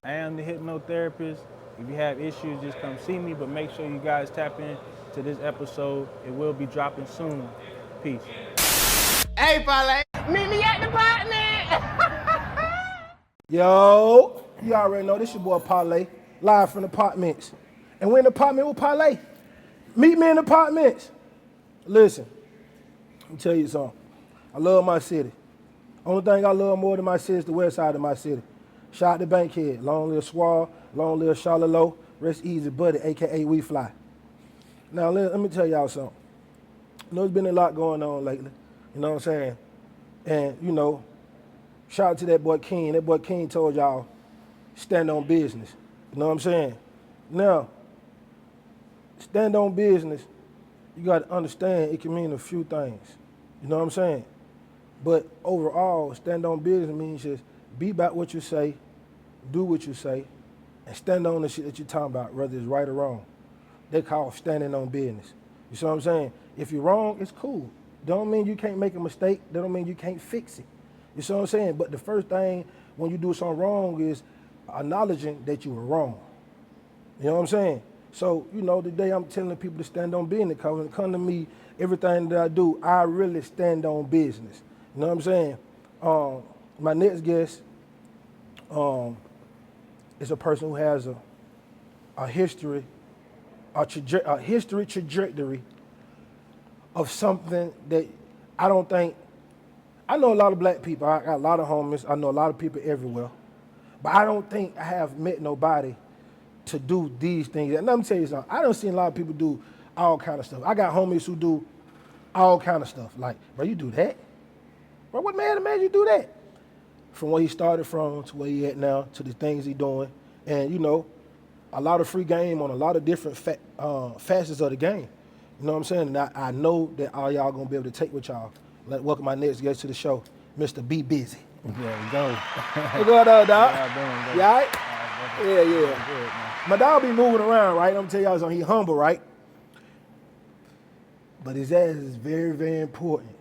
I am the hypnotherapist. If you have issues, just come see me, but make sure you guys tap in to this episode. It will be dropping soon. Peace. Hey, Parlay, meet me at the Partments. Yo, you already know this your boy Parlay, live from the Partments. And we're in the Partment with Parlay. Meet me in the Partments. Listen, let me tell you something. I love my city. Only thing I love more than my city is the west side of my city. Shout out to Bankhead, long live Swall, long live Charlotte Low, rest easy buddy, AKA We Fly. Now let me tell y'all something. You know, there's been a lot going on lately. You know what I'm saying? And, you know, shout out to that boy King. That boy King told y'all, stand on business. You know what I'm saying? Now, stand on business, you got to understand it can mean a few things. You know what I'm saying? But overall, stand on business means just be about what you say, do what you say, and stand on the shit that you're talking about, whether it's right or wrong. They call standing on business. You see what I'm saying? If you're wrong, it's cool. Don't mean you can't make a mistake. That don't mean you can't fix it. You see what I'm saying? But the first thing when you do something wrong is acknowledging that you were wrong. You know what I'm saying? So, you know, today I'm telling people to stand on business because when it comes to me, everything that I do, I really stand on business. You know what I'm saying? My next guest is a person who has a history, a history trajectory of something that I don't think, I know a lot of black people, I got a lot of homies, I know a lot of people everywhere, but I don't think I have met nobody to do these things. And let me tell you something, I don't see a lot of people do all kind of stuff. I got homies who do all kind of stuff. Like, bro, you do that? Bro, what made you do that? From where he started from to where he at now to the things he doing. And, you know, a lot of free game on a lot of different facets of the game. You know what I'm saying? And I know that all y'all gonna be able to take with y'all. Welcome my next guest to the show, Mr. Be Busy. Yeah, we go. What's going on, dog? How y'all doing, You all right? Yeah. Good, man. My dog be moving around, right? I'm gonna tell y'all something, he humble, right? But his ass is very, very important.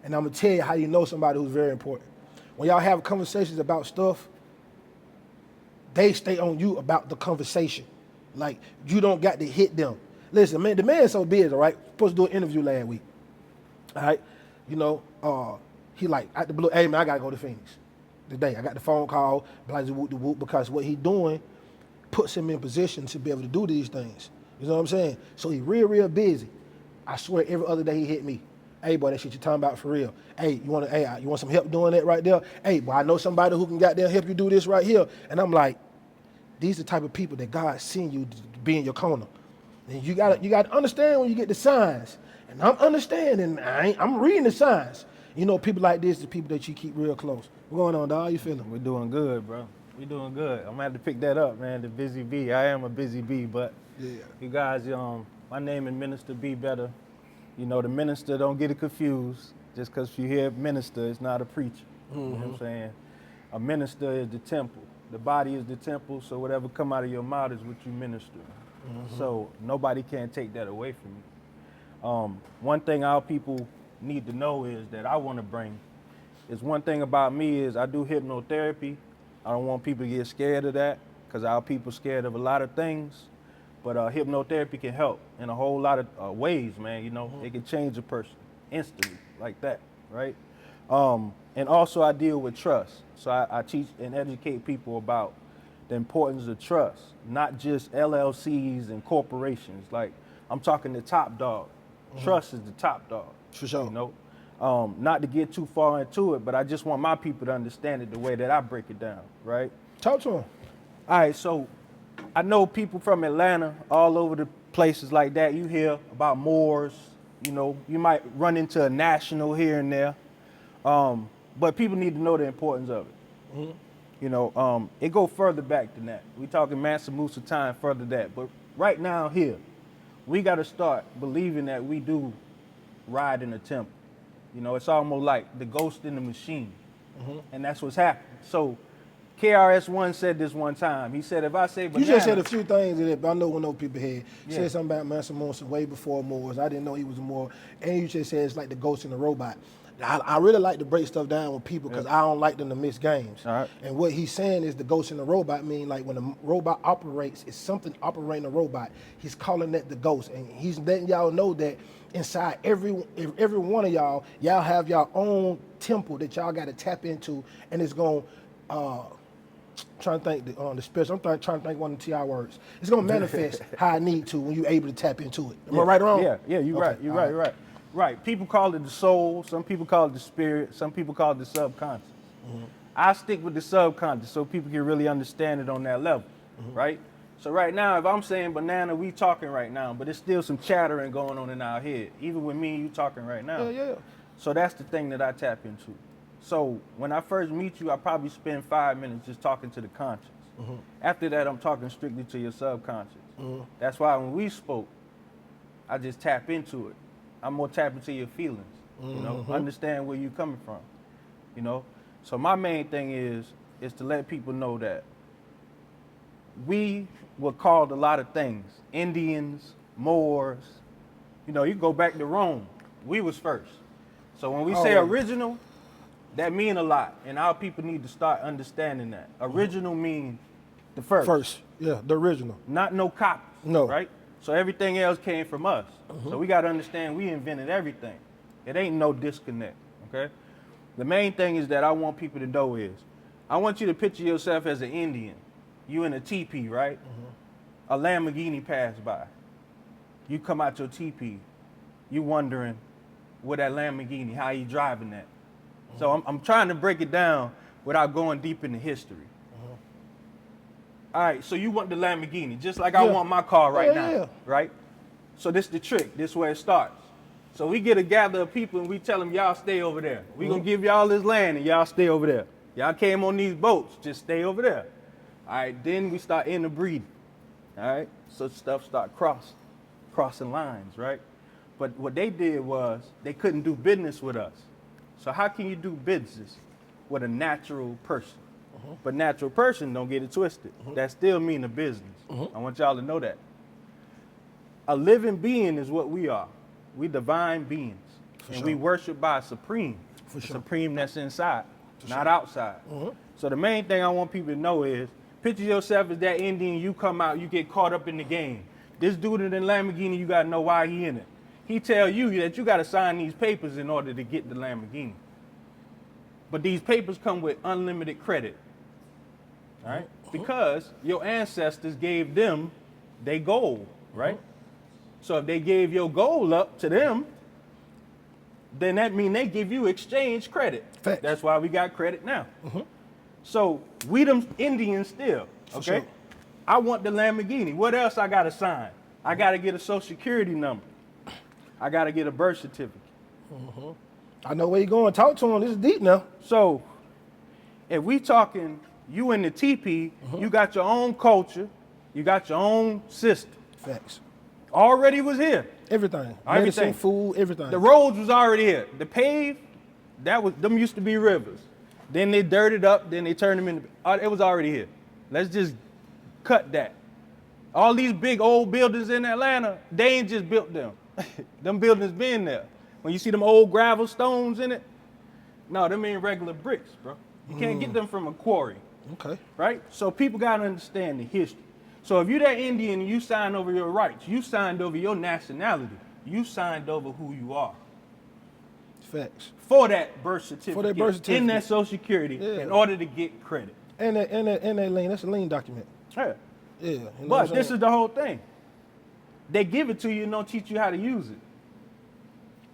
And I'm gonna tell you how you know somebody who's very important. When y'all have conversations about stuff, they stay on you about the conversation. Like, you don't got to hit them. Listen, man, the man's so busy, right? Supposed to do an interview last week. All right? You know, he like, at the blue, hey man, I gotta go to Phoenix today. I got the phone call, because what he doing puts him in position to be able to do these things. You know what I'm saying? So he real busy. I swear every other day he hit me. Hey boy, that shit you talking about for real. Hey, you want some help doing that right there? Hey, boy, I know somebody who can goddamn help you do this right here. And I'm like, these are the type of people that God send you to be in your corner. And you gotta understand when you get the signs. And I'm understanding, I'm reading the signs. You know, people like this are people that you keep real close. What's going on, dog? How you feeling? We're doing good, bro. We're doing good. I'm gonna have to pick that up, man. The busy bee. I am a busy bee, but Yeah. you guys, my name is Minister Be Better. You know, the minister, don't get it confused. Just because you hear minister, it's not a preacher. You know what I'm saying? A minister is the temple. The body is the temple, so whatever come out of your mouth is what you minister. So nobody can take that away from you. One thing our people need to know is that I want to bring is one thing about me is I do hypnotherapy. I don't want people to get scared of that because our people scared of a lot of things. But hypnotherapy can help in a whole lot of ways, man. You know, it can change a person instantly like that, right? And also I deal with trust. So I teach and educate people about the importance of trust, not just LLCs and corporations. Like, I'm talking the top dog. Trust is the top dog. For sure. You know, not to get too far into it, but I just want my people to understand it the way that I break it down, right? Talk to him. All right, so I know people from Atlanta, all over the places like that. You hear about Moors, you know, you might run into a national here and there. But people need to know the importance of it. You know, it go further back than that. We talking Mansa Musa time further than that. But right now here, we got to start believing that we do ride in the temple. You know, it's almost like the ghost in the machine. And that's what's happening. So KRS-One said this one time. He said, if I say banana. You just said a few things in it, but I know when those people had. You Yeah. said something about Mansa Musa way before Moors. I didn't know he was a Moor. And you just said it's like the ghost in the robot. I really like to break stuff down with people because I don't like them to miss games. All right. And what he's saying is the ghost in the robot mean like when the robot operates, it's something operating a robot. He's calling that the ghost, and he's letting y'all know that inside every one of y'all have your own temple that y'all got to tap into, and it's going. Trying to think the spiritual. I'm trying to think one of the TI words. It's gonna manifest how I need to when you're able to tap into it. Am I right or wrong? Yeah, you're right. You're right. You're right. Right. People call it the soul. Some people call it the spirit. Some people call it the subconscious. I stick with the subconscious so people can really understand it on that level, right? So right now, if I'm saying banana, we talking right now, but there's still some chattering going on in our head, even with me and you talking right now. Yeah. So that's the thing that I tap into. So when I first meet you, I probably spend 5 minutes just talking to the conscious. After that, I'm talking strictly to your subconscious. That's why when we spoke, I just tap into it. I'm more tapping into your feelings, you know, understand where you're coming from, you know. So my main thing is to let people know that we were called a lot of things. Indians, Moors, you know, you go back to Rome, we was first. So when we say original, that mean a lot, and our people need to start understanding that. Original means the first. First, yeah, the original. Not no copies, No. right? So everything else came from us. So we got to understand we invented everything. It ain't no disconnect, okay? The main thing is that I want people to know is, I want you to picture yourself as an Indian. You in a teepee, right? A Lamborghini passed by. You come out your teepee. You wondering where that Lamborghini, how you driving that? So I'm trying to break it down without going deep into history. All right, so you want the Lamborghini, just like I want my car right now, right? So this the trick, this where it starts. So we get a gather of people and we tell them, y'all stay over there. We gonna give y'all this land and y'all stay over there. Y'all came on these boats, just stay over there. All right, then we start interbreeding, all right? So stuff start crossing lines, right? But what they did was they couldn't do business with us. So how can you do business with a natural person? But natural person, don't get it twisted. That still mean a business. I want y'all to know that. A living being is what we are. We divine beings. We worship by a supreme. A supreme that's inside, not outside. So the main thing I want people to know is, picture yourself as that Indian, you come out, you get caught up in the game. This dude in the Lamborghini, you gotta know why he in it. He tell you that you gotta sign these papers in order to get the Lamborghini. But these papers come with unlimited credit. All right? Because your ancestors gave them their gold, right? So if they gave your gold up to them, then that means they give you exchange credit. Facts. That's why we got credit now. So we them Indians still, okay? Sure. I want the Lamborghini. What else I gotta sign? I gotta get a social security number. I gotta get a birth certificate. I know where you're going. Talk to him. This is deep now. So if we talking, you in the teepee, you got your own culture, you got your own system. Facts. Already was here. Everything. Everything. Medicine, food, everything. The roads was already here. The paved, them used to be rivers. Then they dirted up, then they turned them into, it was already here. Let's just cut that. All these big old buildings in Atlanta, they ain't just built them. Them buildings been there. When you see them old gravel stones in it, no, them ain't regular bricks, bro. You can't get them from a quarry. Okay. Right? So people gotta understand the history. So if you're that Indian and you signed over your rights, you signed over your nationality, you signed over who you are. Facts. For that birth certificate. For that birth certificate. In that social security, in order to get credit. And that lien, that's a lien document. Yeah. Yeah. You know what But I'm this saying? is the whole thing. They give it to you and don't teach you how to use it.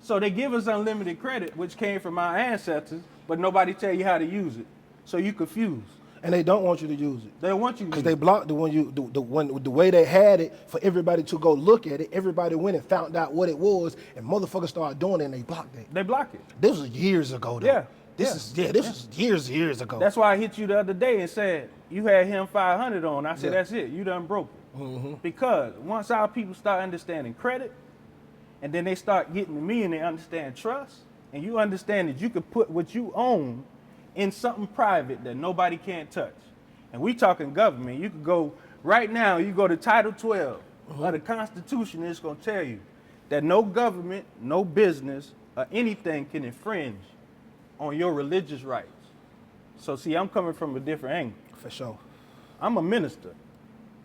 So they give us unlimited credit, which came from our ancestors, but nobody tell you how to use it. So you confused. And they don't want you to use it. They don't want you to Because use they it. blocked the way they had it for everybody to go look at it. Everybody went and found out what it was, and motherfuckers started doing it, and they blocked it. They block it. This was years ago, though. Yeah. This was years ago. That's why I hit you the other day and said, you had him 500 on. I said, that's it. You done broke it. Because once our people start understanding credit, and then they start getting to me and they understand trust, and you understand that you could put what you own in something private that nobody can't touch. And we talking government. You could go, right now, you go to Title 12 of the Constitution, and it's going to tell you that no government, no business, or anything can infringe on your religious rights. So see, I'm coming from a different angle. For sure. I'm a minister.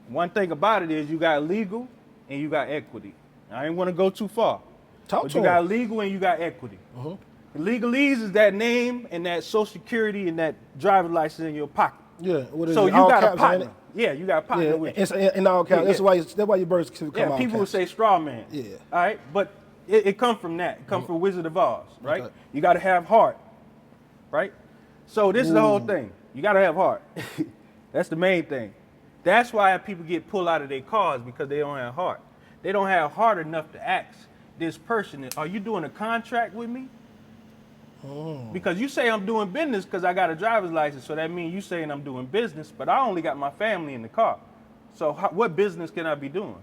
One thing about it is you got legal and you got equity. I ain't want to go too far. Talk but to you him. got legal and you got equity. Legalese is that name and that social security and that driver's license in your pocket. Yeah. What is So it? you All got a caps, ain't partner. it? Yeah, you got a partner Yeah, with it's you. in all caps. Yeah, That's yeah. why your birth certificate come Yeah, all people would caps. say straw man. Yeah. All right, but it come from that. It come from Wizard of Oz, right? Okay. You got to have heart, right? So this is the whole thing. You got to have heart. That's the main thing. That's why people get pulled out of their cars because they don't have heart. They don't have heart enough to ask this person, are you doing a contract with me? Because you say I'm doing business because I got a driver's license, so that means you saying I'm doing business, but I only got my family in the car. So what business can I be doing?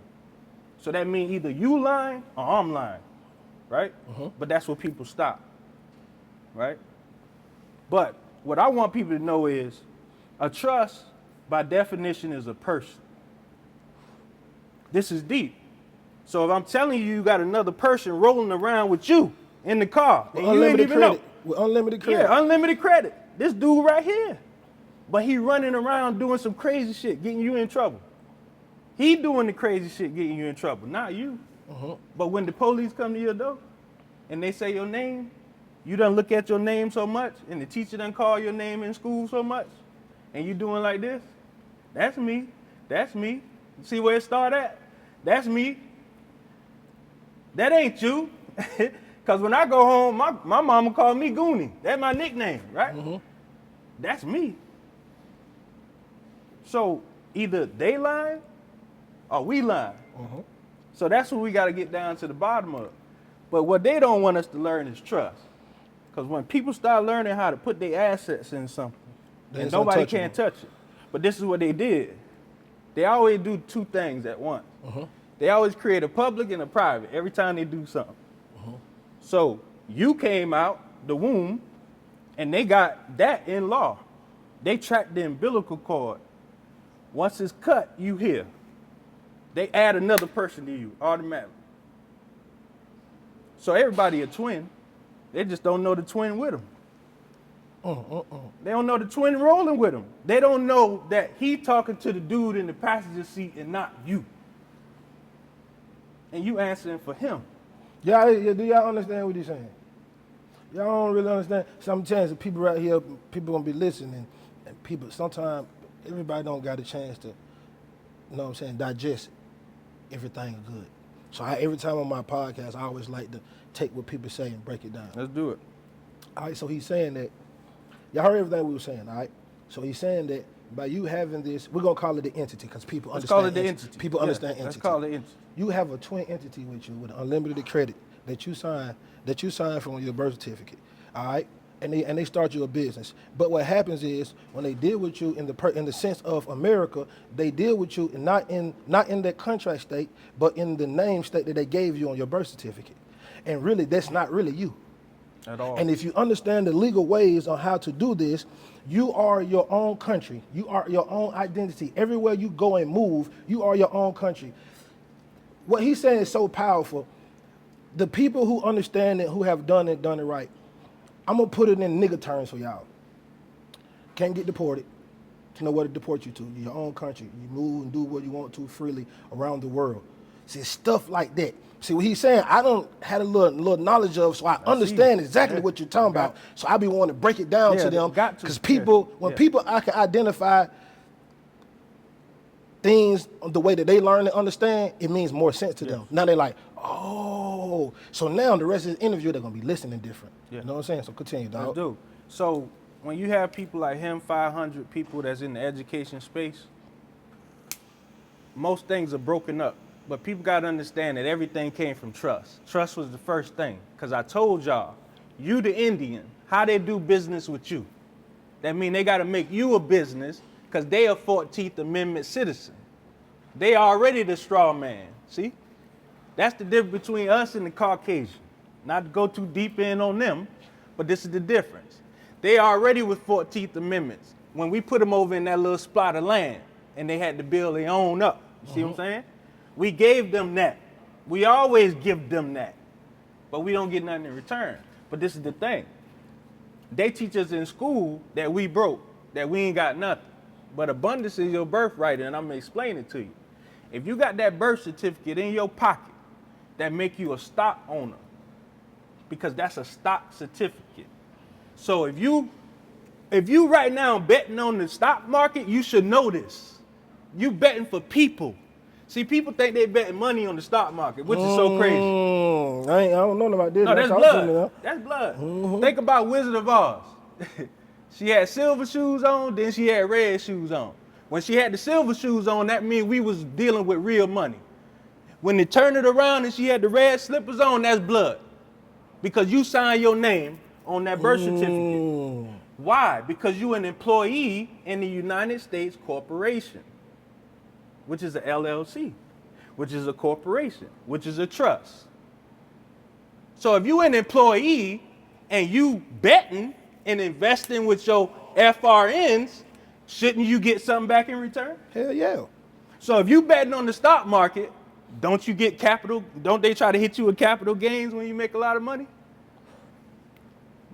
So that means either you lying or I'm lying, right? But that's where people stop, right? But what I want people to know is a trust, by definition, is a person. This is deep. So if I'm telling you you got another person rolling around with you in the car, and you didn't even know. With unlimited credit. Yeah, unlimited credit. This dude right here. But he running around doing some crazy shit, getting you in trouble. He doing the crazy shit, getting you in trouble, not you. But when the police come to your door and they say your name, you done look at your name so much, and the teacher done call your name in school so much, and you doing like this, that's me. That's me. See where it start at? That's me. That ain't you. Because when I go home, my mama call me Goonie. That's my nickname, right? That's me. So either they lying or we lying. So that's what we got to get down to the bottom of. But what they don't want us to learn is trust. Because when people start learning how to put their assets in something, and nobody can touch it. But this is what they did. They always do two things at once. They always create a public and a private every time they do something. So you came out the womb, and they got that in law. They track the umbilical cord. Once it's cut, you here. They add another person to you automatically. So everybody a twin. They just don't know the twin with them. They don't know the twin rolling with them. They don't know that he talking to the dude in the passenger seat and not you. And you answering for him. Yeah, do y'all understand what he's saying? Y'all don't really understand. Sometimes the people right here, people gonna be listening, and people sometimes everybody don't got a chance to, you know what I'm saying, digest everything good. So every time on my podcast, I always like to take what people say and break it down. Let's do it. All right, so he's saying that, y'all heard everything we were saying, all right? So he's saying that by you having this, we're gonna call it the entity because people Let's understand call it the entity. People Yeah, understand entity. Let's call it entity. You have a twin entity with you with unlimited credit that you sign from your birth certificate, all right? And they start you a business. But what happens is when they deal with you in the sense of America, they deal with you not in that contract state, but in the name state that they gave you on your birth certificate. And really, that's not really you. At all. And if you understand the legal ways on how to do this, you are your own country. You are your own identity. Everywhere you go and move, you are your own country. What he's saying is so powerful. The people who understand it, who have done it right, I'm going to put it in nigga terms for y'all. Can't get deported. You know where to deport you to. Your own country. You move and do what you want to freely around the world. See, stuff like that. See, what he's saying, I don't have a little knowledge of, so I understand exactly what you're talking about. So I be wanting to break it down to them. Because people, when people I can identify things the way that they learn and understand, it means more sense to them. Now they're like, oh. So now the rest of the interview, they're going to be listening different. You know what I'm saying? So continue, dog. Let's do. So when you have people like him, 500 people that's in the education space, most things are broken up. But people got to understand that everything came from trust. Trust was the first thing. Because I told y'all, you the Indian, how they do business with you. That mean they got to make you a business because they a 14th Amendment citizen. They already the straw man, see? That's the difference between us and the Caucasian. Not to go too deep in on them, but this is the difference. They already with 14th Amendments. When we put them over in that little spot of land and they had to build their own up, you see what I'm saying? We gave them that. We always give them that. But we don't get nothing in return. But this is the thing. They teach us in school that we broke, that we ain't got nothing. But abundance is your birthright, and I'm gonna explain it to you. If you got that birth certificate in your pocket, that make you a stock owner, because that's a stock certificate. So if you right now betting on the stock market, you should know this. You betting for people. See, people think they betting money on the stock market, which is so crazy. I don't know about this. No, that's blood. That's blood. Think about Wizard of Oz. She had silver shoes on, then she had red shoes on. When she had the silver shoes on, that means we was dealing with real money. When they turned it around and she had the red slippers on, that's blood. Because you signed your name on that birth certificate. Why? Because you an employee in the United States Corporation, which is a LLC, which is a corporation, which is a trust. So if you an employee and you betting and investing with your FRNs, shouldn't you get something back in return? Hell yeah. So if you betting on the stock market, don't you get capital? Don't they try to hit you with capital gains when you make a lot of money?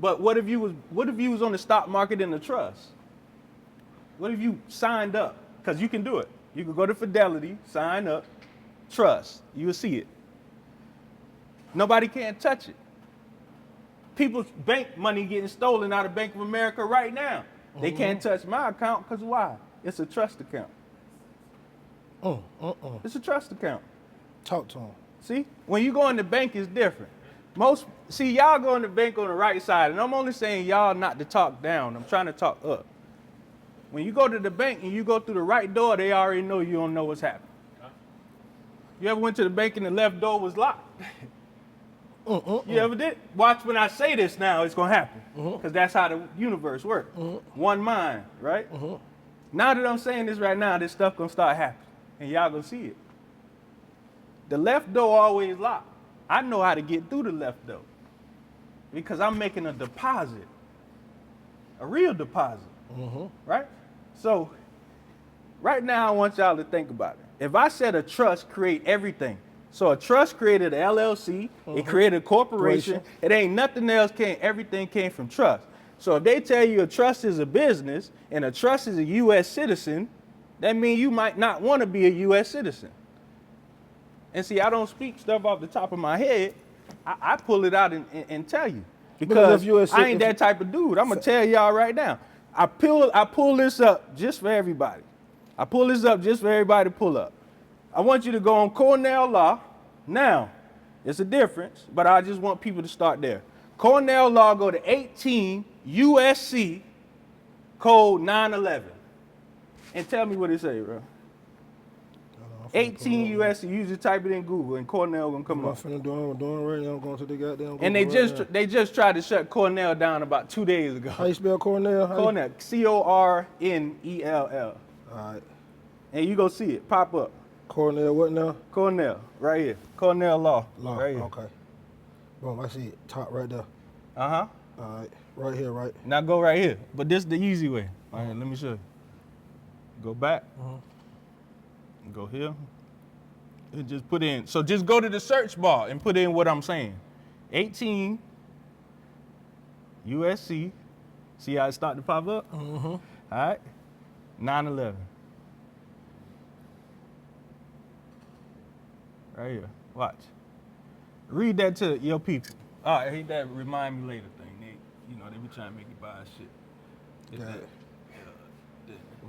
But what if you was on the stock market in the trust? What if you signed up? Because you can do it. You can go to Fidelity, sign up, trust. You will see it. Nobody can touch it. People's bank money getting stolen out of Bank of America right now. They can't touch my account because why? It's a trust account. It's a trust account. Talk to him. See, when you go in the bank, it's different. Y'all go in the bank on the right side, and I'm only saying y'all not to talk down. I'm trying to talk up. When you go to the bank and you go through the right door, they already know you don't know what's happening. You ever went to the bank and the left door was locked? You ever did? Watch when I say this now, it's going to happen. Because that's how the universe works. One mind, right? Now that I'm saying this right now, this stuff going to start happening. And y'all going to see it. The left door always locked. I know how to get through the left door. Because I'm making a deposit. A real deposit. Right? So, right now I want y'all to think about it. If I said a trust create everything, so a trust created an LLC, it created a corporation, it ain't nothing else everything came from trust. So if they tell you a trust is a business and a trust is a U.S. citizen, that means you might not want to be a U.S. citizen. And see, I don't speak stuff off the top of my head. I pull it out and tell you. Because I ain't that type of dude. I'm going to tell y'all right now. I pull this up just for everybody. I pull this up just for everybody to pull up. I want you to go on Cornell Law. Now, it's a difference, but I just want people to start there. Cornell Law, go to 18 USC code 911. And tell me what it say, bro. 18 USC, you just type it in Google and Cornell gonna come up. I'm doing right now. I'm going to the goddamn Google. And they just tried to shut Cornell down about 2 days ago. How you spell Cornell? Cornell, Cornell. All right. And you go see it pop up. Cornell what now? Cornell, right here. Cornell Law. Right here. Okay. Boom, I see it. Top right there. Uh-huh. All right. Right here, right? Now go right here. But this is the easy way. All right, let me show you. Go back. Go here. And just put in. So just go to the search bar and put in what I'm saying. 18 USC. See how it start to pop up? All right. 911. Right here. Watch. Read that to your people. All right, hate that remind me later thing. They be trying to make you buy shit.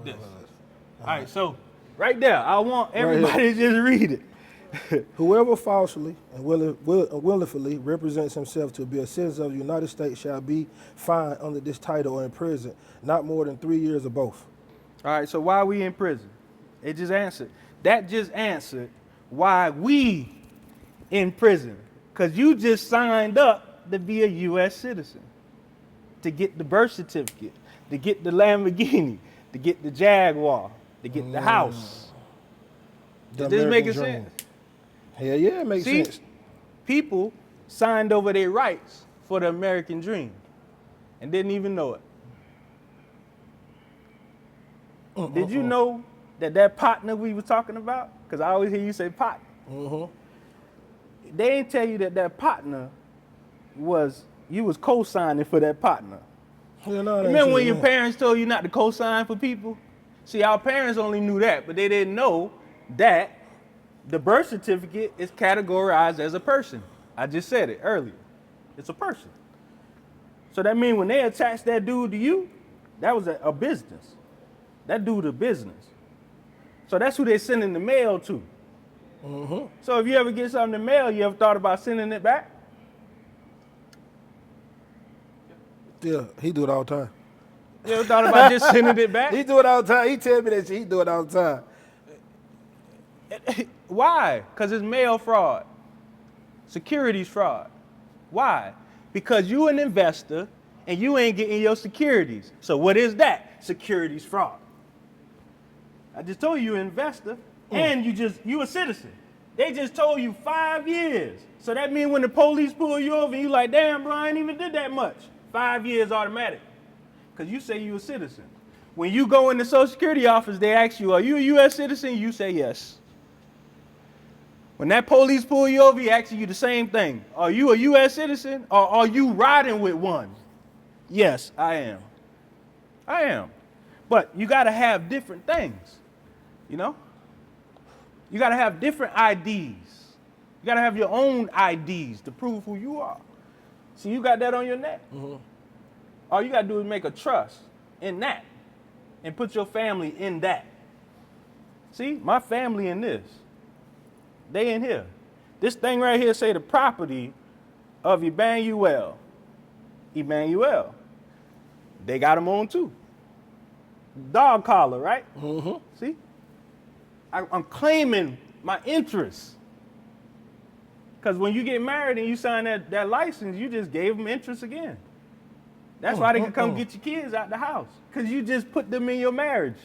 This. All right, so right there, I want everybody to just read it. Whoever falsely and willfully represents himself to be a citizen of the United States shall be fined under this title or in prison, not more than 3 years or both. All right, so why are we in prison? It just answered. That just answered why we in prison. Because you just signed up to be a U.S. citizen, to get the birth certificate, to get the Lamborghini, to get the Jaguar, to get the house. Does this make sense? Hell yeah, it makes sense. People signed over their rights for the American dream and didn't even know it. Did you know that partner we were talking about? Because I always hear you say partner. They didn't tell you that partner you was co-signing for that partner. Hell no, that ain't Remember when true, your man. parents told you not to co-sign for people? See, our parents only knew that, but they didn't know that the birth certificate is categorized as a person. I just said it earlier. It's a person. So that means when they attached that dude to you, that was a business. That dude a business. So that's who they sending the mail to. So if you ever get something in the mail, you ever thought about sending it back? Yeah, he do it all the time. You ever thought about just sending it back? He do it all the time. He tell me that shit. He do it all the time. Why? Because it's mail fraud. Securities fraud. Why? Because you an investor and you ain't getting your securities. So what is that? Securities fraud. I just told you an investor and you a citizen. They just told you 5 years. So that means when the police pull you over and you like, damn, bro, I ain't even did that much. 5 years automatic. Because you say you a citizen. When you go in the Social Security office, they ask you, are you a U.S. citizen? You say yes. When that police pull you over, he asks you the same thing. Are you a U.S. citizen or are you riding with one? Yes, I am. I am. But you got to have different things, you know? You got to have different IDs. You got to have your own IDs to prove who you are. See, you got that on your neck. All you got to do is make a trust in that and put your family in that. See, my family in this. They in here. This thing right here say the property of Emmanuel. Emmanuel. They got him on too. Dog collar, right? See? I'm claiming my interest. Because when you get married and you sign that license, you just gave them interest again. That's why they can come get your kids out the house. Because you just put them in your marriage.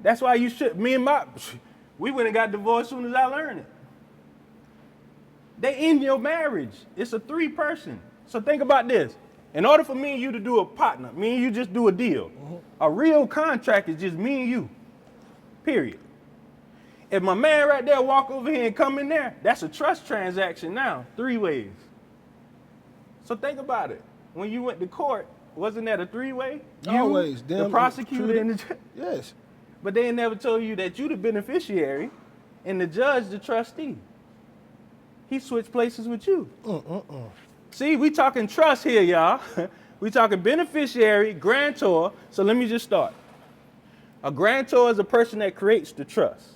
That's why you should. We went and got divorced as soon as I learned it. They in your marriage. It's a 3-person. So think about this. In order for me and you to do a partner, me and you just do a deal. A real contract is just me and you. Period. If my man right there walk over here and come in there, that's a trust transaction now, 3 ways. So think about it. When you went to court, wasn't that a 3-way? Always. You, the prosecutor, and the judge. Yes. But they never told you that you the beneficiary and the judge the trustee. He switched places with you. See, we talking trust here, y'all. We talking beneficiary, grantor. So let me just start. A grantor is a person that creates the trust.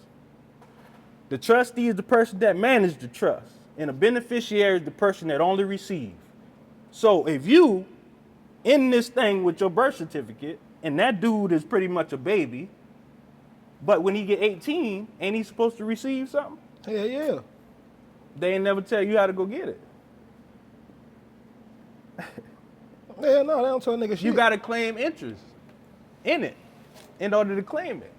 The trustee is the person that manages the trust. And a beneficiary is the person that only receives. So if you in this thing with your birth certificate, and that dude is pretty much a baby, but when he get 18, ain't he supposed to receive something? Hell yeah. They ain't never tell you how to go get it. Hell no, they don't tell nigga shit. You got to claim interest in it in order to claim it.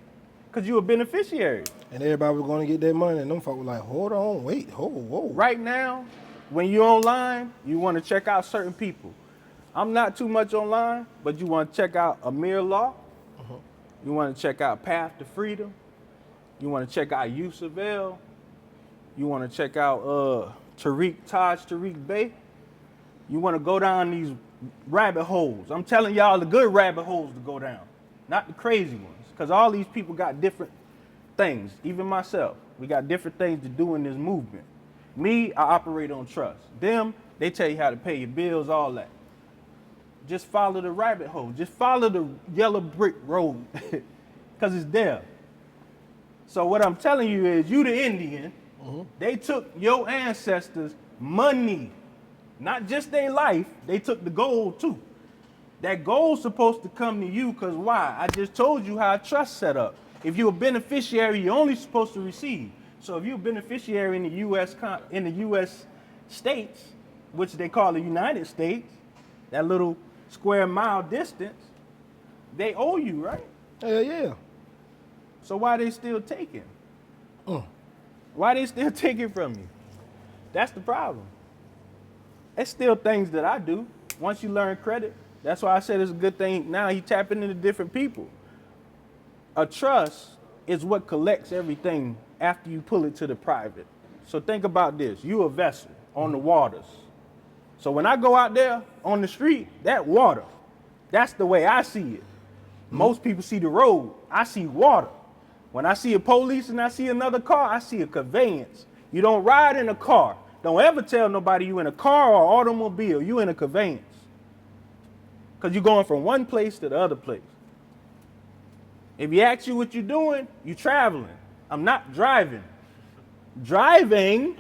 Because you a beneficiary. And everybody was going to get their money, and them folk were like, hold on, wait, whoa. Right now, when you're online, you want to check out certain people. I'm not too much online, but you want to check out Amir Law. You want to check out Path to Freedom. You want to check out Yusuf El. You want to check out Tariq Bey. You want to go down these rabbit holes. I'm telling y'all the good rabbit holes to go down, not the crazy ones. Because all these people got different things, even myself. We got different things to do in this movement. Me, I operate on trust. Them, they tell you how to pay your bills, all that. Just follow the rabbit hole. Just follow the yellow brick road because it's there. So what I'm telling you is you the Indian, they took your ancestors' money, not just their life, they took the gold too. That gold's supposed to come to you because why? I just told you how a trust set up. If you're a beneficiary, you're only supposed to receive. So if you're a beneficiary in the U.S. states, which they call the United States, that little square mile distance, they owe you, right? Hell yeah. So why they still taking? Why they still taking from you? That's the problem. It's still things that I do. Once you learn credit, that's why I said it's a good thing. Now he tapping into different people. A trust is what collects everything after you pull it to the private. So think about this. You a vessel on the waters. So when I go out there on the street, that water, That's the way I see it. Most people see the road. I see water. When I see a police and I see another car, I see a conveyance. You don't ride in a car. Don't ever tell nobody you in a car or automobile. You in a conveyance. Because you're going from one place to the other place. If he asks you what you're doing, you're traveling. I'm not driving. Driving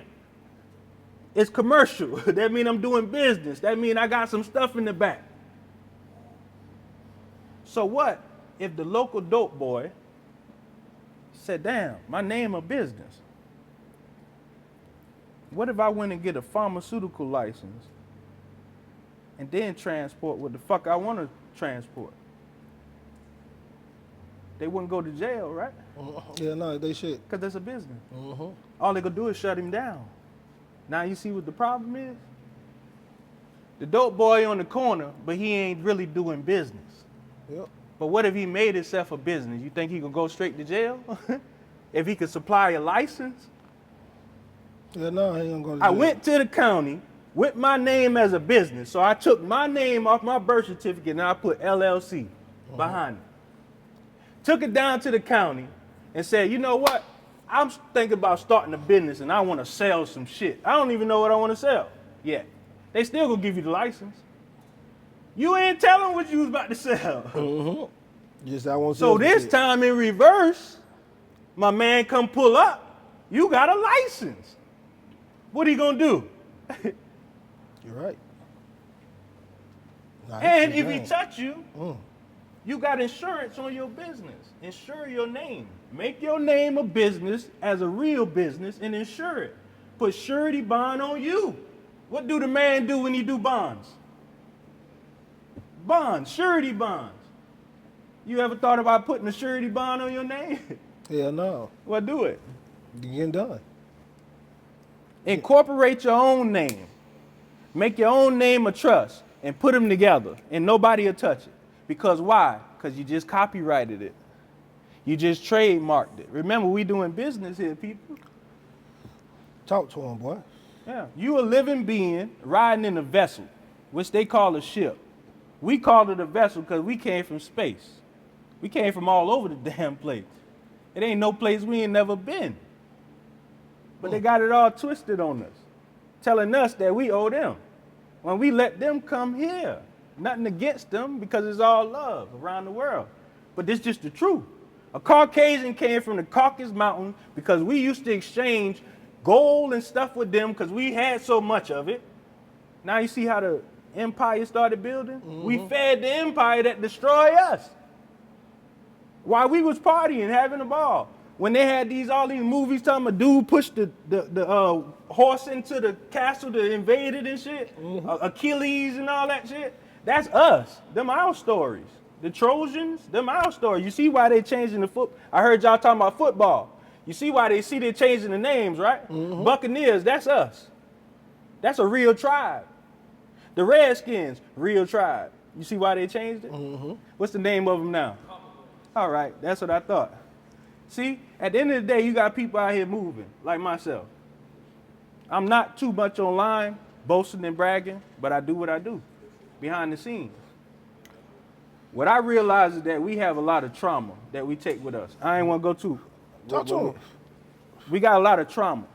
is commercial. That means I'm doing business. That means I got some stuff in the back. So what if the local dope boy said, damn, my name a business? What if I went and get a pharmaceutical license and then transport what the fuck I want to transport? They wouldn't go to jail, right? Yeah, no, they should. Because that's a business. All they gonna do is shut him down. Now you see what the problem is? The dope boy on the corner, but he ain't really doing business. Yep. But what if he made himself a business? You think he gonna go straight to jail? If he could supply a license? Yeah, no, I ain't gonna go to jail. I went to the county with my name as a business. So I took my name off my birth certificate and I put LLC behind it. Took it down to the county and said, you know what? I'm thinking about starting a business and I want to sell some shit. I don't even know what I want to sell yet. They still gonna give you the license. You ain't telling what you was about to sell. Just I won't. So this time in reverse, my man come pull up. You got a license. What he gonna do? You're right. Nah, And if he touch you, you got insurance on your business. Insure your name. Make your name a business as a real business and insure it. Put surety bond on you. What do the man do when he do bonds? Bonds, surety bonds. You ever thought about putting a surety bond on your name? Yeah, no. Well, do it. You getting done. Incorporate your own name. Make your own name a trust and put them together and nobody will touch it. Because why? Because you just copyrighted it. You just trademarked it. Remember, we doing business here, people. Talk to him, boy. Yeah. You a living being riding in a vessel, which they call a ship. We called it a vessel because we came from space. We came from all over the damn place. It ain't no place we ain't never been. But they got it all twisted on us, telling us that we owe them. When we let them come here, nothing against them because it's all love around the world. But this is just the truth. A Caucasian came from the Caucasus Mountain because we used to exchange gold and stuff with them because we had so much of it. Now you see how the empire started building? We fed the empire that destroyed us. While we was partying, having a ball. When they had all these movies talking about dude pushed the horse into the castle to invade it and shit, Achilles and all that shit, that's us. Them our stories. The Trojans, them our stories. You see why they changing the foot? I heard y'all talking about football. You see why they're changing the names, right? Buccaneers, that's us. That's a real tribe. The Redskins, real tribe. You see why they changed it? What's the name of them now? All right, that's what I thought. See, at the end of the day, you got people out here moving, like myself. I'm not too much online, boasting and bragging, but I do what I do behind the scenes. What I realize is that we have a lot of trauma that we take with us. I ain't want to go too. Talk to him. We got a lot of trauma.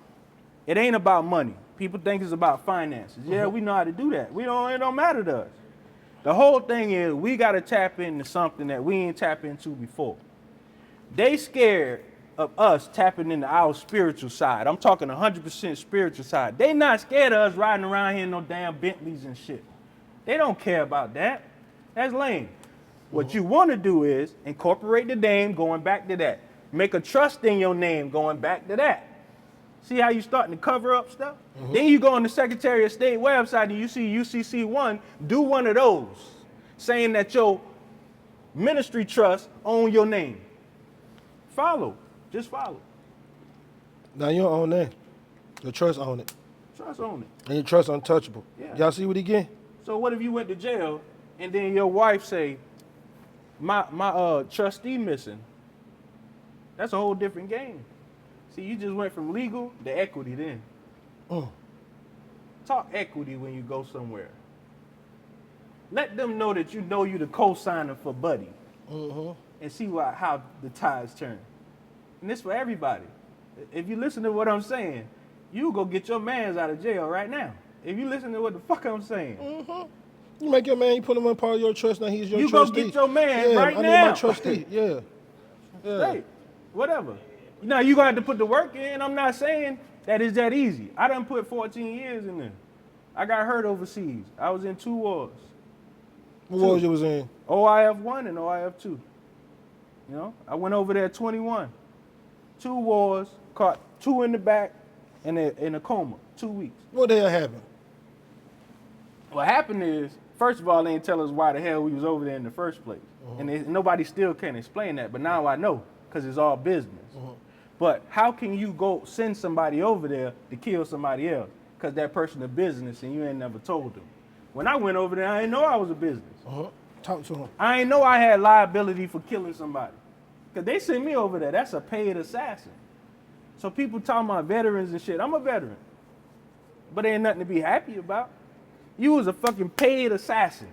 It ain't about money. People think it's about finances. Yeah, we know how to do that. It don't matter to us. The whole thing is we got to tap into something that we ain't tapped into before. They scared of us tapping into our spiritual side. I'm talking 100% spiritual side. They not scared of us riding around here in no damn Bentleys and shit. They don't care about that. That's lame. What you want to do is incorporate the name, going back to that. Make a trust in your name, going back to that. See how you starting to cover up stuff? Then you go on the Secretary of State website and you see UCC1, do one of those, saying that your ministry trust own your name. Follow. Just follow. Now you don't own that. Your trust own it. Trust own it. And your trust untouchable. Yeah. Y'all see what he getting? So what if you went to jail and then your wife say, my trustee missing? That's a whole different game. See, you just went from legal to equity then. Talk equity when you go somewhere. let them know that you know you the co-signer for Buddy. And see how the tides turn. And this for everybody. If you listen to what I'm saying, you go get your mans out of jail right now. If you listen to what the fuck I'm saying. You make your man, you put him on part of your trust, now he's your you trustee. You go get your man right I now. need my trustee, yeah. Straight, whatever. Now, you going to have to put the work in. I'm not saying that it's that easy. I done put 14 years in there. I got hurt overseas. I was in 2 wars. What wars you was in? OIF 1 and OIF 2. You know, I went over there at 21. 2 wars, caught 2 in the back, and in a coma, 2 weeks. What the hell happened? What happened is, first of all, they didn't tell us why the hell we was over there in the first place. And nobody still can explain that, but now I know, because it's all business. But how can you go send somebody over there to kill somebody else? Because that person a business and you ain't never told them. When I went over there, I didn't know I was a business. Talk to him. I didn't know I had liability for killing somebody. Because they sent me over there. That's a paid assassin. So people talking about veterans and shit. I'm a veteran. But ain't nothing to be happy about. You was a fucking paid assassin.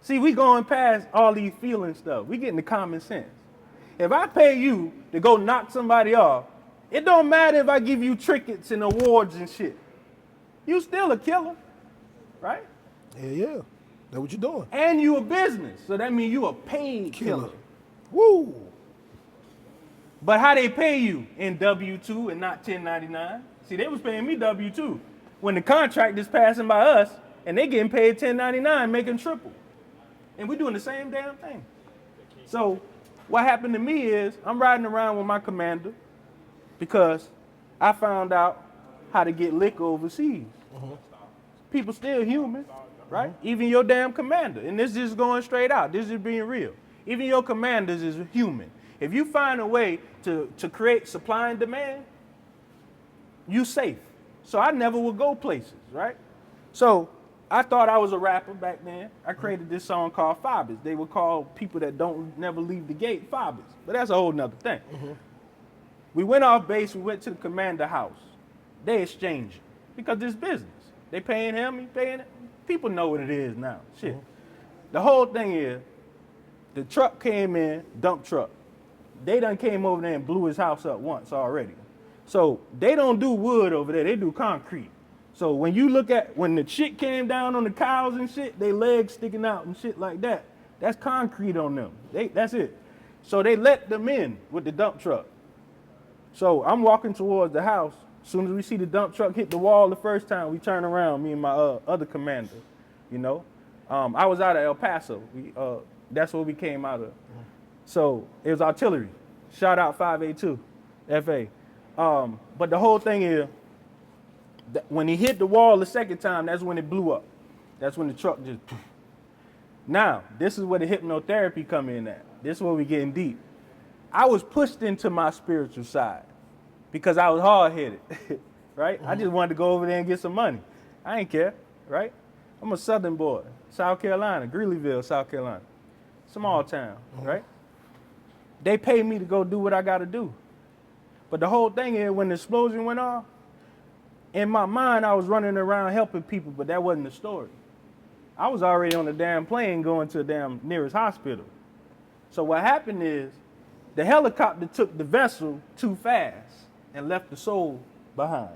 See, we going past all these feeling stuff. We getting the common sense. If I pay you to go knock somebody off, it don't matter if I give you trinkets and awards and shit. You still a killer, right? Yeah. That's what you doing. And you a business, so that means you a paid killer. Woo! But how they pay you? In W-2 and not 1099? See, they was paying me W-2. When the contract is passing by us, and they getting paid 1099, making triple. And we doing the same damn thing. So what happened to me is, I'm riding around with my commander because I found out how to get liquor overseas. People still human, right? Even your damn commander. And this is going straight out. This is being real. Even your commanders is human. If you find a way to create supply and demand, you safe. So I never would go places, right? So I thought I was a rapper back then. I created this song called Fathers. They would call people that don't never leave the gate fathers. But that's a whole nother thing. We went off base, we went to the commander house. They exchanged because it's business. They paying him, he paying it. People know what it is now. Shit. The whole thing is, the truck came in, dump truck. They done came over there and blew his house up once already. So they don't do wood over there, they do concrete. So when you look at, when the shit came down on the cows and shit, they legs sticking out and shit like that, that's concrete on them. That's it. So they let them in with the dump truck. So I'm walking towards the house. As soon as we see the dump truck hit the wall the first time, we turn around, me and my other commander, you know. I was out of El Paso. That's where we came out of. So it was artillery. Shout out 582, FA. But the whole thing is, when he hit the wall the second time, that's when it blew up. That's when the truck just. Now, this is where the hypnotherapy come in at. This is where we getting deep. I was pushed into my spiritual side because I was hard-headed, right? I just wanted to go over there and get some money. I ain't care, right? I'm a Southern boy, South Carolina, Greeleyville, South Carolina. Small town, right? They pay me to go do what I got to do. But the whole thing is, when the explosion went off, in my mind, I was running around helping people, but that wasn't the story. I was already on the damn plane going to the damn nearest hospital. So what happened is, the helicopter took the vessel too fast and left the soul behind.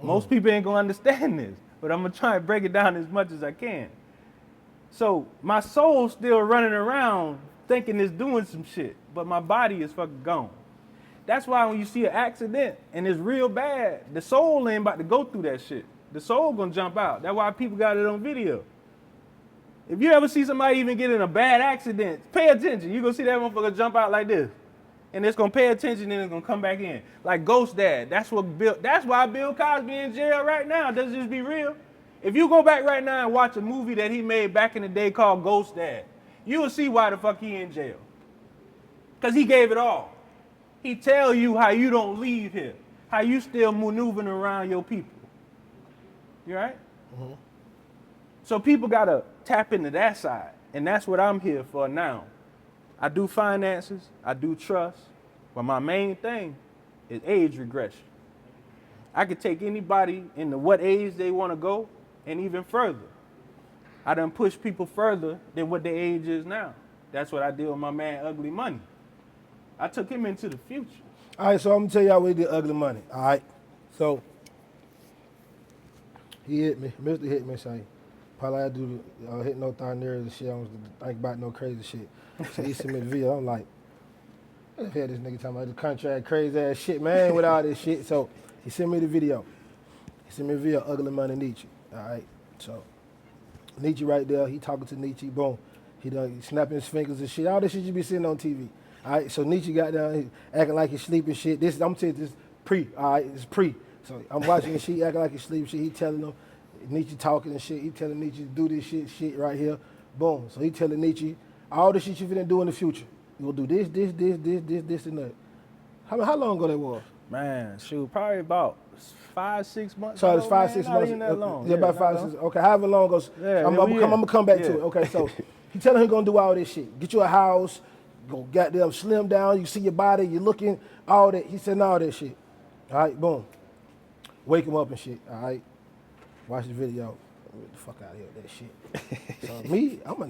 Most people ain't gonna understand this, but I'm gonna try and break it down as much as I can. So my soul's still running around thinking it's doing some shit, but my body is fucking gone. That's why when you see an accident and it's real bad, the soul ain't about to go through that shit. The soul gonna jump out. That's why people got it on video. If you ever see somebody even get in a bad accident, pay attention. You're gonna see that motherfucker jump out like this. And it's gonna pay attention and it's gonna come back in. Like Ghost Dad. That's why Bill Cosby in jail right now. Let's just be real. If you go back right now and watch a movie that he made back in the day called Ghost Dad, you will see why the fuck he in jail. Because he gave it all. He tell you how you don't leave here. How you still maneuvering around your people. You right? So people gotta tap into that side. And that's what I'm here for now. I do finances, I do trust, but my main thing is age regression. I could take anybody into what age they want to go and even further. I done pushed people further than what their age is now. That's what I did with my man Ugly Money. I took him into the future. All right, so I'm gonna tell y'all we did Ugly Money. All right, so he hit me, Mr. hit me, say, probably I do hit no thornaires and shit. I don't think about no crazy shit. So he sent me the video. I'm like, I hear this nigga talking about the contract, crazy ass shit, man, with all this shit. So he sent me the video. He sent me the video, Ugly Money Nietzsche. All right, so Nietzsche right there. He talking to Nietzsche. Boom. He done snapping his fingers and shit. All this shit you be seeing on TV. All right, so Nietzsche got down, he acting like he's sleeping shit. This, I'm telling you, this pre, all right, it's pre. So I'm watching the shit, acting like he's sleeping shit. He telling him, Nietzsche talking and shit. He telling Nietzsche to do this shit right here. Boom. So he telling Nietzsche, all the shit you finna do in the future. You will do this, and that. How long ago that was? Man, shoot, probably about 5-6 months. So it's ago, 5, man. 6 Not months. even that long. Yeah, about 5, 6. Okay, however long goes. Yeah, I'm gonna come back to Yeah. it. Okay, so he telling him he gonna do all this shit. Get you a house, go goddamn slim down. You see your body, you looking, all that. He said all that shit. All right, boom. Wake him up and shit. All right, watch the video. Get the fuck out of here with that shit. So me, I'm a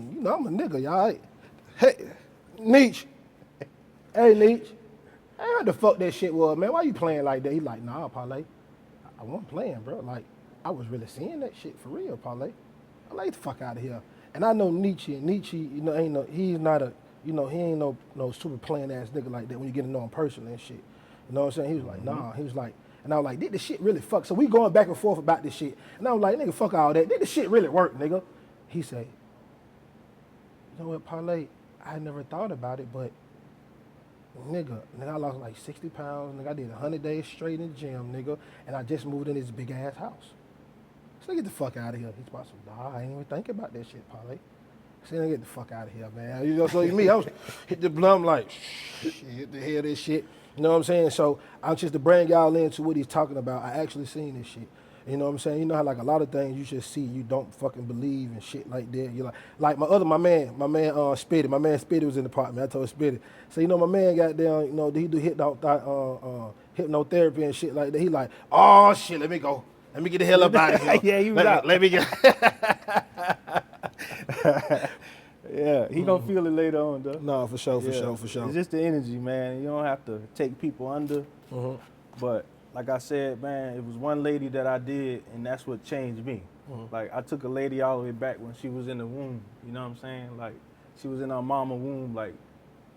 nigga, y'all. Right? Hey, Nietzsche. Hey, Nietzsche. Hey, what the fuck that shit was, man? Why you playing like that? He like, nah, Parlay. I wasn't playing, bro. Like, I was really seeing that shit for real, Parlay. I like the fuck out of here. And I know Nietzsche, you know, he's not a, you know, he ain't no super playing ass nigga like that when you get to know him personally and shit. You know what I'm saying? He was like, nah. He was like, and I was like, did the shit really fuck? So we going back and forth about this shit. And I was like, nigga, fuck all that. Did the shit really work, nigga? He said, you know what, Parlay, I never thought about it, but nigga, I lost like 60 pounds, nigga. I did 100 days straight in the gym, nigga, and I just moved in this big ass house. So get the fuck out of here. He's about to nah, I ain't even thinking about that shit, Parlay. So get the fuck out of here, man. You know, so me, I was hit the blunt, I'm like, shit, the hell this shit. You know what I'm saying? So I'm just to bring y'all into what he's talking about. I actually seen this shit. You know what I'm saying? You know how like a lot of things you just see, you don't fucking believe and shit like that. You like my man Spitty. My man Spitty was in the apartment. I told Spitty. So you know my man got down. You know he do hypnotherapy and shit like that. He like, oh shit, let me go. Let me get the hell up out of here. Yeah, he was out. Let me get. Yeah, he gonna feel it later on, though. No, for sure. It's just the energy, man. You don't have to take people under. But like I said, man, it was one lady that I did, and that's what changed me. Like I took a lady all the way back when she was in the womb. You know what I'm saying? Like she was in her mama womb, like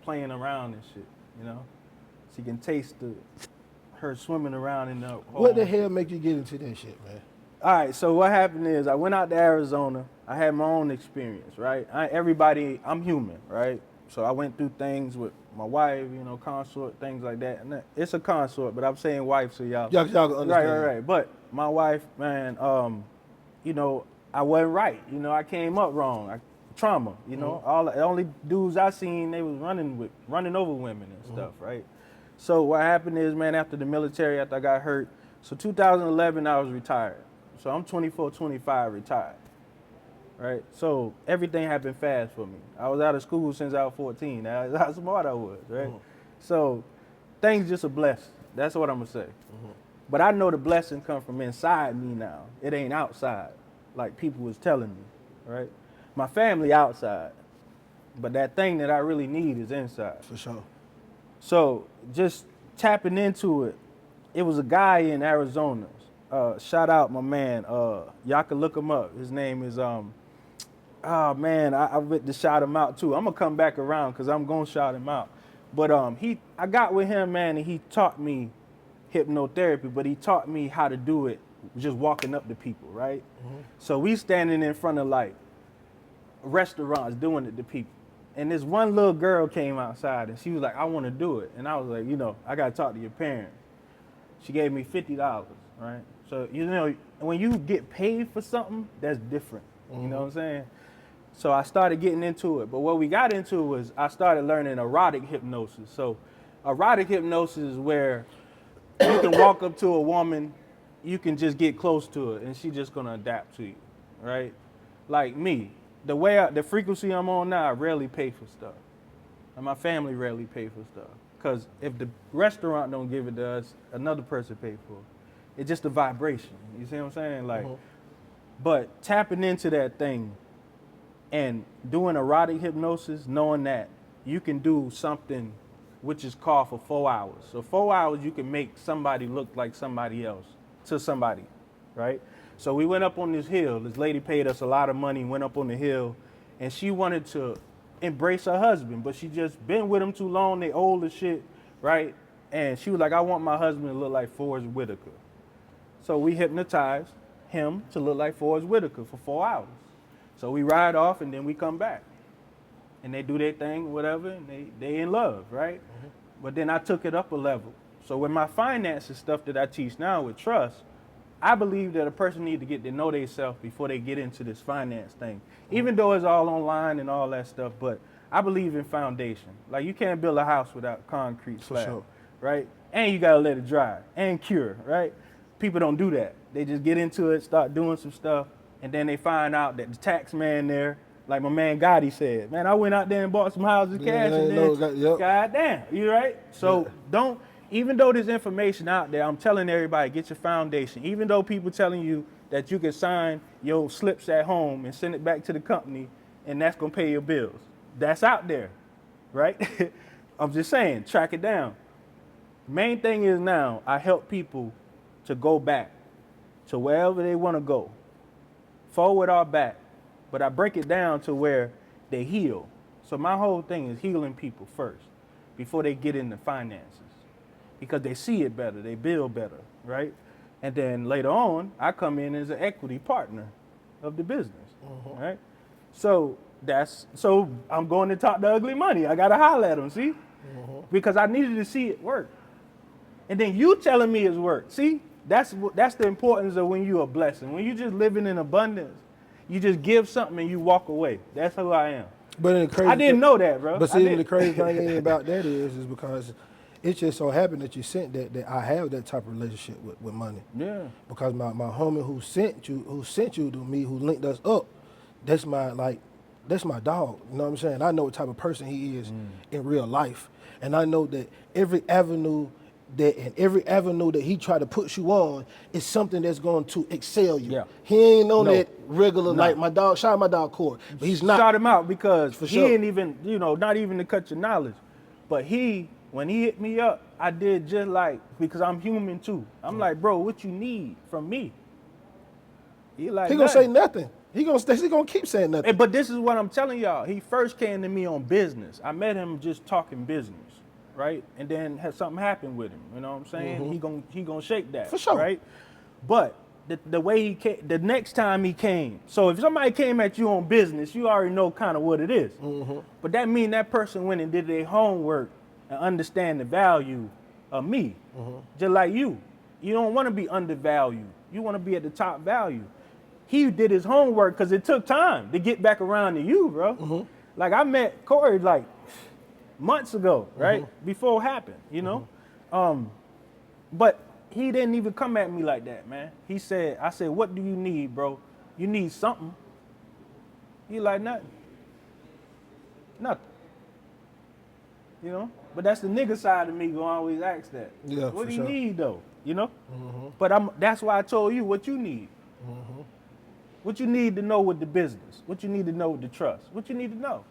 playing around and shit. You know, she can taste her swimming around in the. What the hell make you get into that shit, man? All right, so what happened is I went out to Arizona. I had my own experience, right? I'm human, right? So I went through things with my wife, you know, consort, things like that. And it's a consort, but I'm saying wife, so y'all can understand. Right. But my wife, man, you know, I wasn't right. You know, I came up wrong. Trauma, you know. The only dudes I seen, they was running over women and stuff, right? So what happened is, man, after the military, after I got hurt, so 2011, I was retired. So I'm 24, 25, retired, right? So everything happened fast for me. I was out of school since I was 14. That's how smart I was, right? So things just a blessing. That's what I'm gonna say. But I know the blessing come from inside me now. It ain't outside, like people was telling me, right? My family outside, but that thing that I really need is inside. For sure. So just tapping into it, it was a guy in Arizona. Shout out my man. Y'all can look him up. His name is oh man, I went to shout him out too. I'm gonna come back around because I'm gonna shout him out. But I got with him, man, and he taught me hypnotherapy, but he taught me how to do it just walking up to people, right? So we standing in front of like restaurants doing it to people. And this one little girl came outside and she was like, I want to do it. And I was like, you know, I got to talk to your parents. She gave me $50, right? So, you know, when you get paid for something, that's different. You know what I'm saying? So I started getting into it. But what we got into was I started learning erotic hypnosis. So erotic hypnosis is where you can walk up to a woman, you can just get close to her, and she's just going to adapt to you, right? Like me, the frequency I'm on now, I rarely pay for stuff. And my family rarely pay for stuff. Because if the restaurant don't give it to us, another person pay for it. It's just a vibration. You see what I'm saying? Like, but tapping into that thing, and doing erotic hypnosis, knowing that you can do something which is called for 4 hours. So 4 hours you can make somebody look like somebody else to somebody, right? So we went up on this hill. This lady paid us a lot of money, went up on the hill, and she wanted to embrace her husband, but she just been with him too long. They old as shit, right? And she was like, I want my husband to look like Forrest Whitaker. So we hypnotized him to look like Forrest Whitaker for 4 hours. So we ride off and then we come back. And they do their thing, whatever, and they in love, right? But then I took it up a level. So with my finances stuff that I teach now with trust, I believe that a person needs to get to know themselves before they get into this finance thing. Even though it's all online and all that stuff, but I believe in foundation. Like you can't build a house without concrete slab, sure. right? And you gotta let it dry and cure, right? People don't do that. They just get into it, start doing some stuff, and then they find out that the tax man there, like my man Gotti said, man, I went out there and bought some houses cash and then, God damn, you right? So don't, even though there's information out there, I'm telling everybody, get your foundation. Even though people telling you that you can sign your slips at home and send it back to the company and that's gonna pay your bills. That's out there, right? I'm just saying, track it down. Main thing is now, I help people to go back to wherever they wanna go, forward or back, but I break it down to where they heal. So my whole thing is healing people first before they get into finances. Because they see it better, they build better, right? And then later on, I come in as an equity partner of the business, right? So I'm going to talk to Ugly Money. I gotta holler at them, see? Because I needed to see it work. And then you telling me it's work, see? That's the importance of when you're a blessing. When you just living in abundance, you just give something and you walk away. That's who I am. But I didn't know that, bro. But see, the crazy thing about that is because it just so happened that you sent that I have that type of relationship with money. Yeah. Because my homie who sent you to me, who linked us up, that's my dog. You know what I'm saying? I know what type of person he is in real life. And I know that every avenue that he try to put you on is something that's going to excel you. Yeah. He ain't on that regular, like my dog, shout out my dog Cord, but he's not. Shout him out because For he sure. ain't even, not even to cut your knowledge, but when he hit me up, I did just like, because I'm human too. I'm like, bro, what you need from me? He like, He gonna say nothing. He gonna keep saying nothing. But this is what I'm telling y'all. He first came to me on business. I met him just talking business, right? And then had something happen with him. You know what I'm saying? He gonna shake that, For sure. right? But the way he came, the next time he came. So if somebody came at you on business, you already know kind of what it is. But that mean that person went and did their homework and understand the value of me. Just like you. You don't want to be undervalued. You want to be at the top value. He did his homework because it took time to get back around to you, bro. Like I met Corey like months ago, right? Before it happened, But he didn't even come at me like that, man. I said, what do you need, bro? You need something. He like, nothing. But that's the nigga side of me gonna always ask that. Yeah, what for do you sure. need though? But that's why I told you what you need. What you need to know with the business. What you need to know with the trust. What you need to know.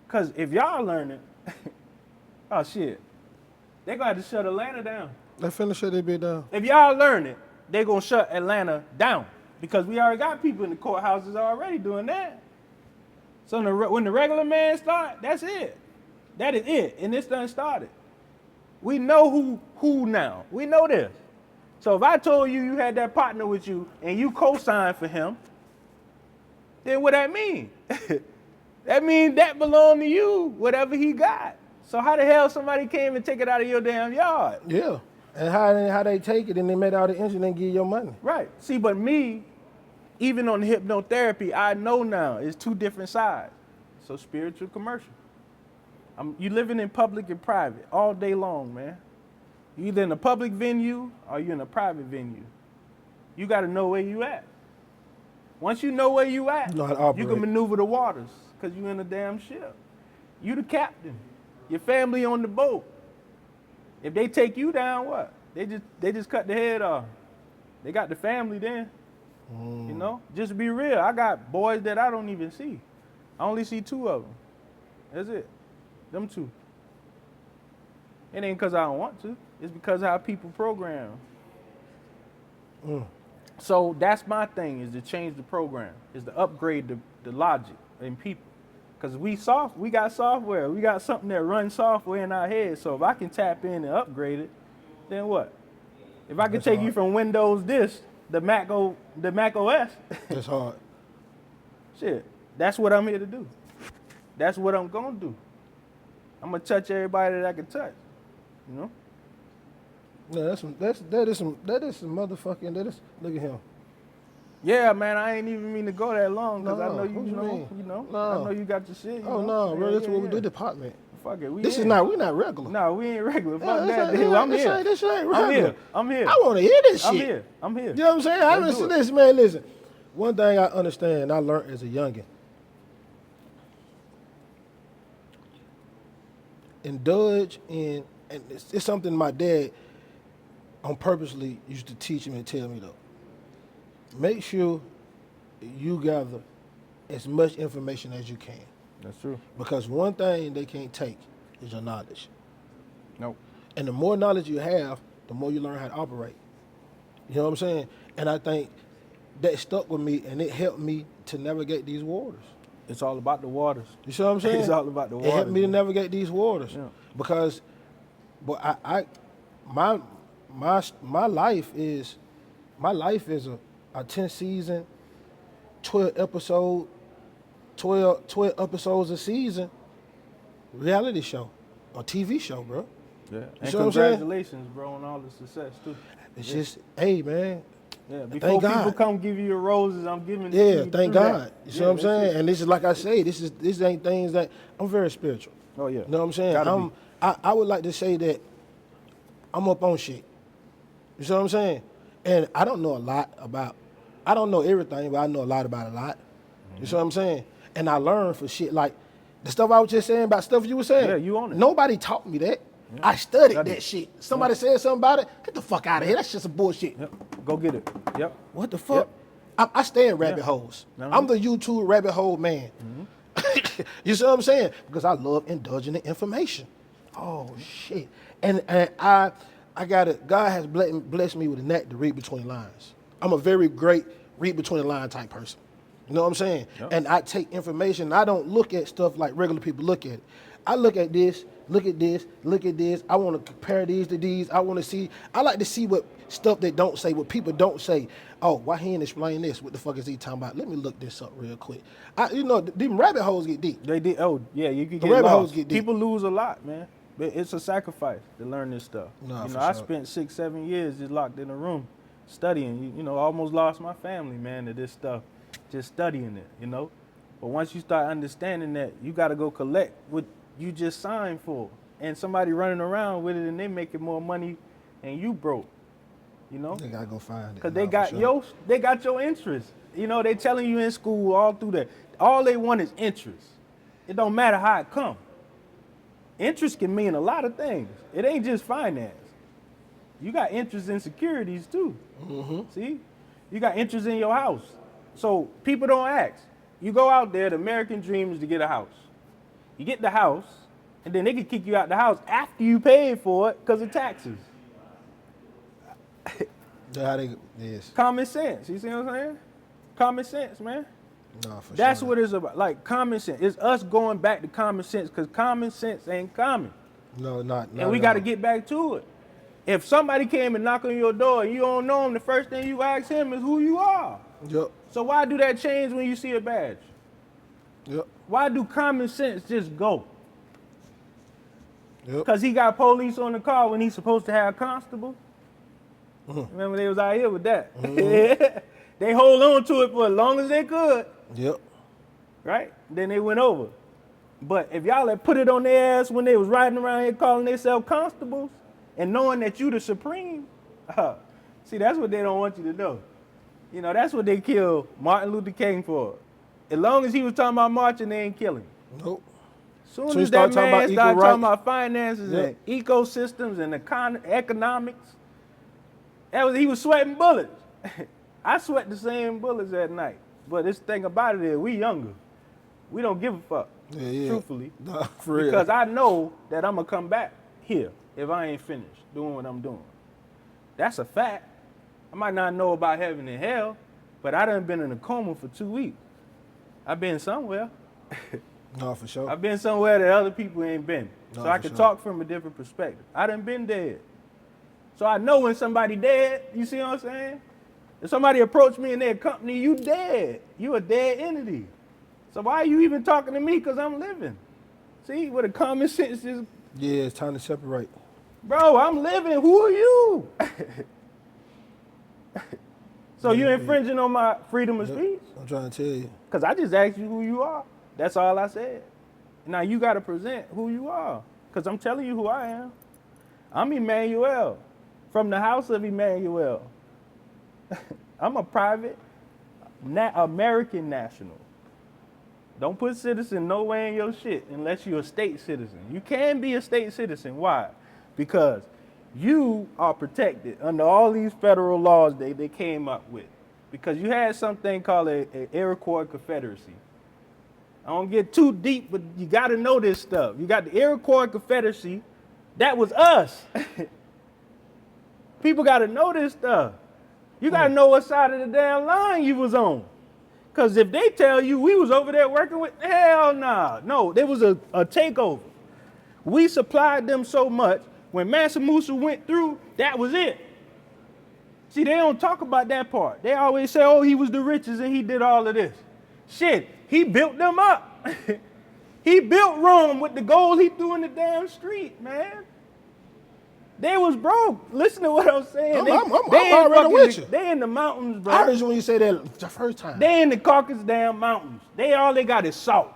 Cause if y'all learn it, oh shit, they gonna have to shut Atlanta down. They finna shut that bit down. If y'all learn it, they gonna shut Atlanta down. Because we already got people in the courthouses already doing that. So when the regular man start, that's it. That is it. And this done started. We know who now. We know this. So if I told you had that partner with you and you co-signed for him, then what that mean? That means that belong to you, whatever he got. So how the hell somebody came and take it out of your damn yard? Yeah. And how they take it and they made all the engine and give you your money. Right. See, but me, even on the hypnotherapy, I know now it's two different sides. So spiritual, commercial. You living in public and private all day long, man. You either in a public venue or you in a private venue. You got to know where you at. Once you know where you at, You know how to operate. you can maneuver the waters because you in a damn ship. You the captain. Your family on the boat. If they take you down, what? They just cut the head off. They got the family then. You know, just to be real, I got boys that I don't even see. I only see 2 of them. That's it. Them 2. It ain't because I don't want to. It's because how people program. So that's my thing, is to change the program, is to upgrade the logic in people. Because we got software. We got something that runs software in our head. So if I can tap in and upgrade it, then what? If I can take you from Windows the Mac OS, That's hard. shit, that's what I'm here to do. That's what I'm gonna do. I'm gonna touch everybody that I can touch. You know? Yeah, that is some motherfucking, look at him. Yeah, man, I ain't even mean to go that long because I know what you mean? I know you got your shit. Oh no, bro, that's what we do, department. Fuck it, we We not regular. No, we ain't regular. Yeah, Fuck that. this Dude. I'm ain't here. This shit ain't regular. I'm here. I want to hear this I'm shit. here. I'm here. You know what I'm saying? I Let's do listen it. to this, man. Listen, one thing I understand, I learned as a youngin'. Indulge in, and it's something my dad on purposely used to teach me and tell me though. Make sure you gather as much information as you can. That's true. Because one thing they can't take is your knowledge. Nope. And the more knowledge you have, the more you learn how to operate. You know what I'm saying? And I think that stuck with me and it helped me to navigate these waters. It's all about the waters. You see what I'm saying? It's all about the waters. It helped me to navigate these waters. Yeah. Because but my life is a 10 season, 12 episodes a season reality show or TV show, bro. Yeah. You And see what I'm saying? congratulations, bro, on all the success too. It's just, hey, man. Yeah. Before God. people come give you your roses, I'm giving it to Yeah, you thank through God. that. You see what I'm that's saying? it. And this is like I say, this ain't things that I'm very spiritual. Oh yeah. You know what I'm saying? Gotta be. I would like to say that I'm up on shit. You see what I'm saying? And I don't know I don't know everything, but I know a lot about a lot. You see what I'm saying? And I learned for shit like the stuff I was just saying about stuff you were saying. Yeah, you own it. Nobody taught me that. I studied Study. that shit. Somebody said something about it. Get the fuck out of here. That's just some bullshit. Yep. Go get it. Yep. What the fuck? I stay in rabbit holes. Uh-huh. I'm the YouTube rabbit hole man. You see what I'm saying? Because I love indulging in information. Oh shit! And I got it. God has blessed me with a knack to read between lines. I'm a very great read between the line type person. You know what I'm saying? Yep. And I take information. I don't look at stuff like regular people look at it. I look at this, look at this, look at this. I want to compare these to these. I like to see what stuff they don't say, what people don't say. Oh, why he ain't explain this? What the fuck is he talking about? Let me look this up real quick. Them rabbit holes get deep. They did. Oh yeah, you can The get rabbit lost. holes get deep. People lose a lot, man. But it's a sacrifice to learn this stuff. No, for I sure. spent 6-7 years just locked in a room studying. Almost lost my family, man, to this stuff. Just studying it, But once you start understanding that, you got to go collect what you just signed for, and somebody running around with it and they making more money, and you broke. They gotta go find it. Because Nah, they got your interest. They telling you in school all through that. All they want is interest. It don't matter how it come. Interest can mean a lot of things. It ain't just finance. You got interest in securities too. Mm-hmm. See? You got interest in your house. So people don't ask. You go out there, the American dream is to get a house. You get the house, and then they can kick you out the house after you paid for it because of taxes. Yes. Common sense. You see what I'm saying? Common sense, man. No, for That's sure. what it's about. Like common sense. It's us going back to common sense because common sense ain't common. No, not. And we got to get back to it. If somebody came and knock on your door and you don't know him, the first thing you ask him is who you are. Yep. So why do that change when you see a badge? Yep. Why do common sense just go? Yep. Because he got police on the car when he's supposed to have a constable. Remember they was out here with that. They hold on to it for as long as they could, Yep. right? Then they went over. But if y'all had put it on their ass when they was riding around here calling themselves constables and knowing that you the supreme, see, that's what they don't want you to know. That's what they killed Martin Luther King for. As long as he was talking about marching, they ain't kill him. Nope. Soon So he as that started talking man about equal started rights. talking about finances Yep. and ecosystems and economics, he was sweating bullets. I sweat the same bullets at night. But this thing about it is we younger. We don't give a fuck, truthfully. Nah, for real. Because I know that I'm going to come back here if I ain't finished doing what I'm doing. That's a fact. I might not know about heaven and hell, but I done been in a coma for 2 weeks. I've been somewhere. No, for sure. I've been somewhere that other people ain't been. No, so I for can sure. talk from a different perspective. I done been dead. So I know when somebody dead, you see what I'm saying? If somebody approach me in their company, you dead. You a dead entity. So why are you even talking to me? Because I'm living. See, with a common sense is, Yeah, it's time to separate. bro, I'm living. Who are you? So you infringing on my freedom of speech? I'm trying to tell you. Because I just asked you who you are. That's all I said. Now you got to present who you are. Because I'm telling you who I am. I'm Emmanuel, from the house of Emmanuel. I'm a private American national. Don't put citizen nowhere in your shit unless you're a state citizen. You can be a state citizen. Why? Because you are protected under all these federal laws they came up with. Because you had something called an Iroquois Confederacy. I don't get too deep, but you got to know this stuff. You got the Iroquois Confederacy. That was us. People got to know this stuff. You got to know what side of the damn line you was on. Because if they tell you we was over there working with, hell nah. No, there was a takeover. We supplied them so much, when Mansa Musa went through, that was it. See, they don't talk about that part. They always say, oh, he was the richest and he did all of this. Shit, he built them up. He built Rome with the gold he threw in the damn street, man. They was broke. Listen to what I'm saying. I'm they already with you. They in the mountains, bro. I heard you when you say that the first time. They in the Caucasus damn mountains. All they got is salt.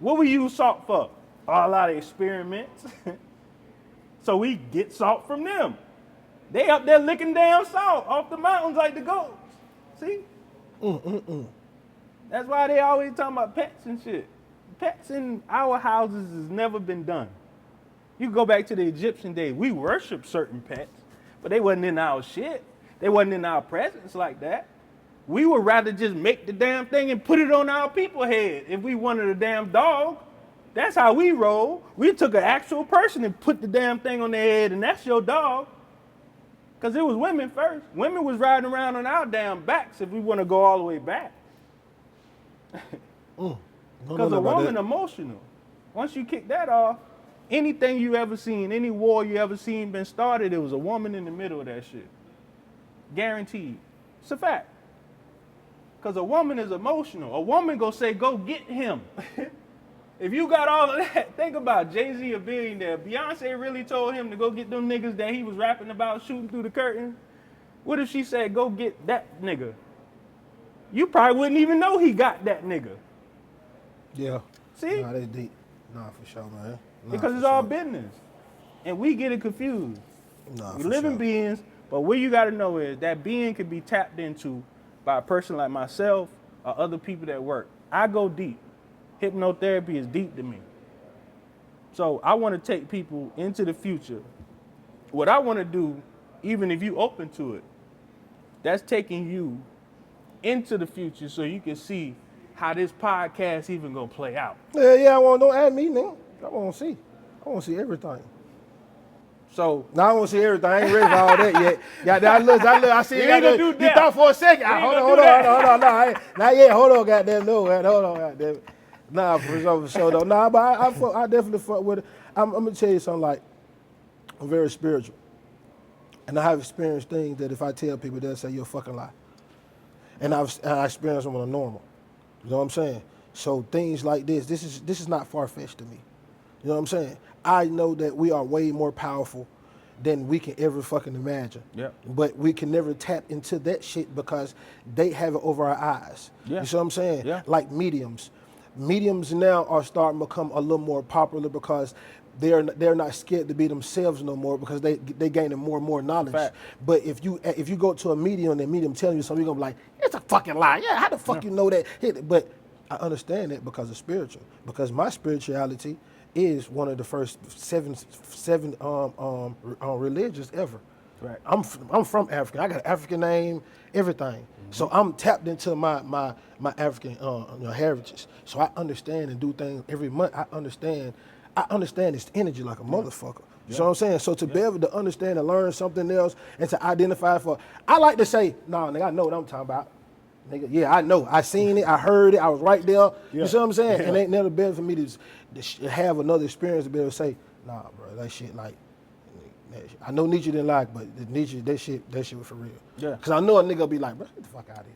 What we use salt for? A lot of experiments. So we get salt from them. They up there licking down salt off the mountains like the goats. See? That's why they always talking about pets and shit. Pets in our houses has never been done. You go back to the Egyptian days. We worship certain pets, but they wasn't in our shit. They wasn't in our presence like that. We would rather just make the damn thing and put it on our people's head if we wanted a damn dog. That's how we roll. We took an actual person and put the damn thing on their head, and that's your dog. Because it was women first. Women was riding around on our damn backs if we want to go all the way back. Because a woman emotional. Once you kick that off, anything you ever seen, any war you ever seen been started, it was a woman in the middle of that shit. Guaranteed. It's a fact. Because a woman is emotional. A woman go say, go get him. If you got all of that, think about Jay-Z, a billionaire. Beyonce really told him to go get them niggas that he was rapping about shooting through the curtain. What if she said, go get that nigga? You probably wouldn't even know he got that nigga. Yeah. See? Nah, that's deep. Nah, for sure, man. Nah, Because it's for all sure. business. And we get it confused. Nah, We for living sure. beings, but what you got to know is that being can be tapped into by a person like myself or other people that work. I go deep. Hypnotherapy is deep to me. So I want to take people into the future. What I want to do, even if you open to it, that's taking you into the future so you can see how this podcast even gonna play out. Yeah, don't add me, nigga. I want to see. I want to see everything. So Now I want to see everything. I ain't ready for all that yet. Yeah, I see. You You, ain't gonna do you that. thought for a second. You ain't Hold gonna on. do that. No, I ain't, not yet. Hold on, goddamn. No, man. Hold on, goddamn. Nah, for sure though. Nah, but I definitely fuck with it. I'm gonna tell you something. Like, I'm very spiritual, and I have experienced things that if I tell people, they'll say you're a fucking lie. And I experienced them on a normal. You know what I'm saying? So things like this is not far-fetched to me. You know what I'm saying? I know that we are way more powerful than we can ever fucking imagine. Yeah. But we can never tap into that shit because they have it over our eyes. Yeah. You see what I'm saying? Yeah. Like mediums. Mediums now are starting to become a little more popular because they're not scared to be themselves no more because they gaining more and more knowledge. Fact. But if you go to a medium and the medium telling you something, you're gonna be like, it's a fucking lie. Yeah, how the fuck you know that? But I understand it because it's spiritual. Because my spirituality is one of the first seven religions ever. Right. I'm from Africa. I got an African name, everything. So I'm tapped into my African heritage. So I understand and do things every month. I understand this energy like a motherfucker. You know what I'm saying? So to be able to understand and learn something else and to identify for, I like to say, no, nigga, I know what I'm talking about. Nigga, yeah, I know. I seen it. I heard it. I was right there. You see what I'm saying? And ain't never been for me to have another experience to be able to say, nah, bro, that shit like, I know Nietzsche didn't like, but Nietzsche, that shit was for real. Yeah. Because I know a nigga be like, bro, get the fuck out of here.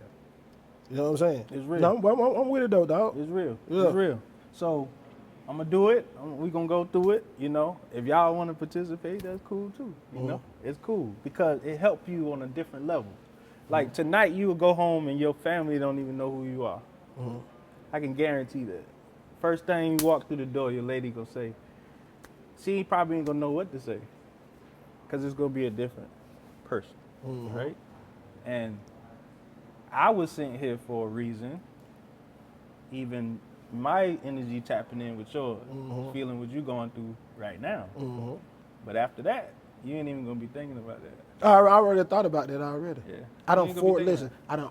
You know what I'm saying? It's real. No, I'm with it though, dog. It's real. Yeah. It's real. So I'm gonna do it. We gonna go through it. You know, if y'all want to participate, that's cool too. You know, it's cool because it helps you on a different level. Like tonight, you will go home and your family don't even know who you are. I can guarantee that. First thing you walk through the door, your lady gonna say, she probably ain't gonna know what to say, cause it's gonna be a different person, right? And I was sent here for a reason. Even my energy tapping in with yours, feeling what you're going through right now. But after that, you ain't even gonna be thinking about that. I already thought about that already. Yeah. I You ain't gonna be thinking done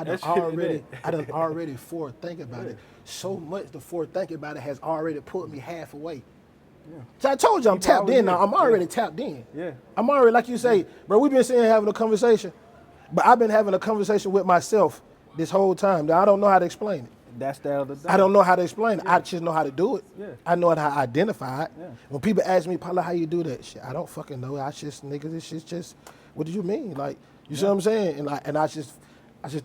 That shit is already think about it. So much the think about it has already put me half away. Yeah. So I told you I'm tapped always in now. is. I'm already tapped in. Yeah. I'm already, like you say, bro, we've been sitting here having a conversation, but I've been having a conversation with myself this whole time. Now, I don't know how to explain it. That's the other thing. I don't know how to explain it. I just know how to do it. Yeah. I know how to identify it. Yeah. When people ask me, Paula, how you do that shit? I don't fucking know. I just, nigga, this shit's just, what do you mean? Like, you see what I'm saying? And I just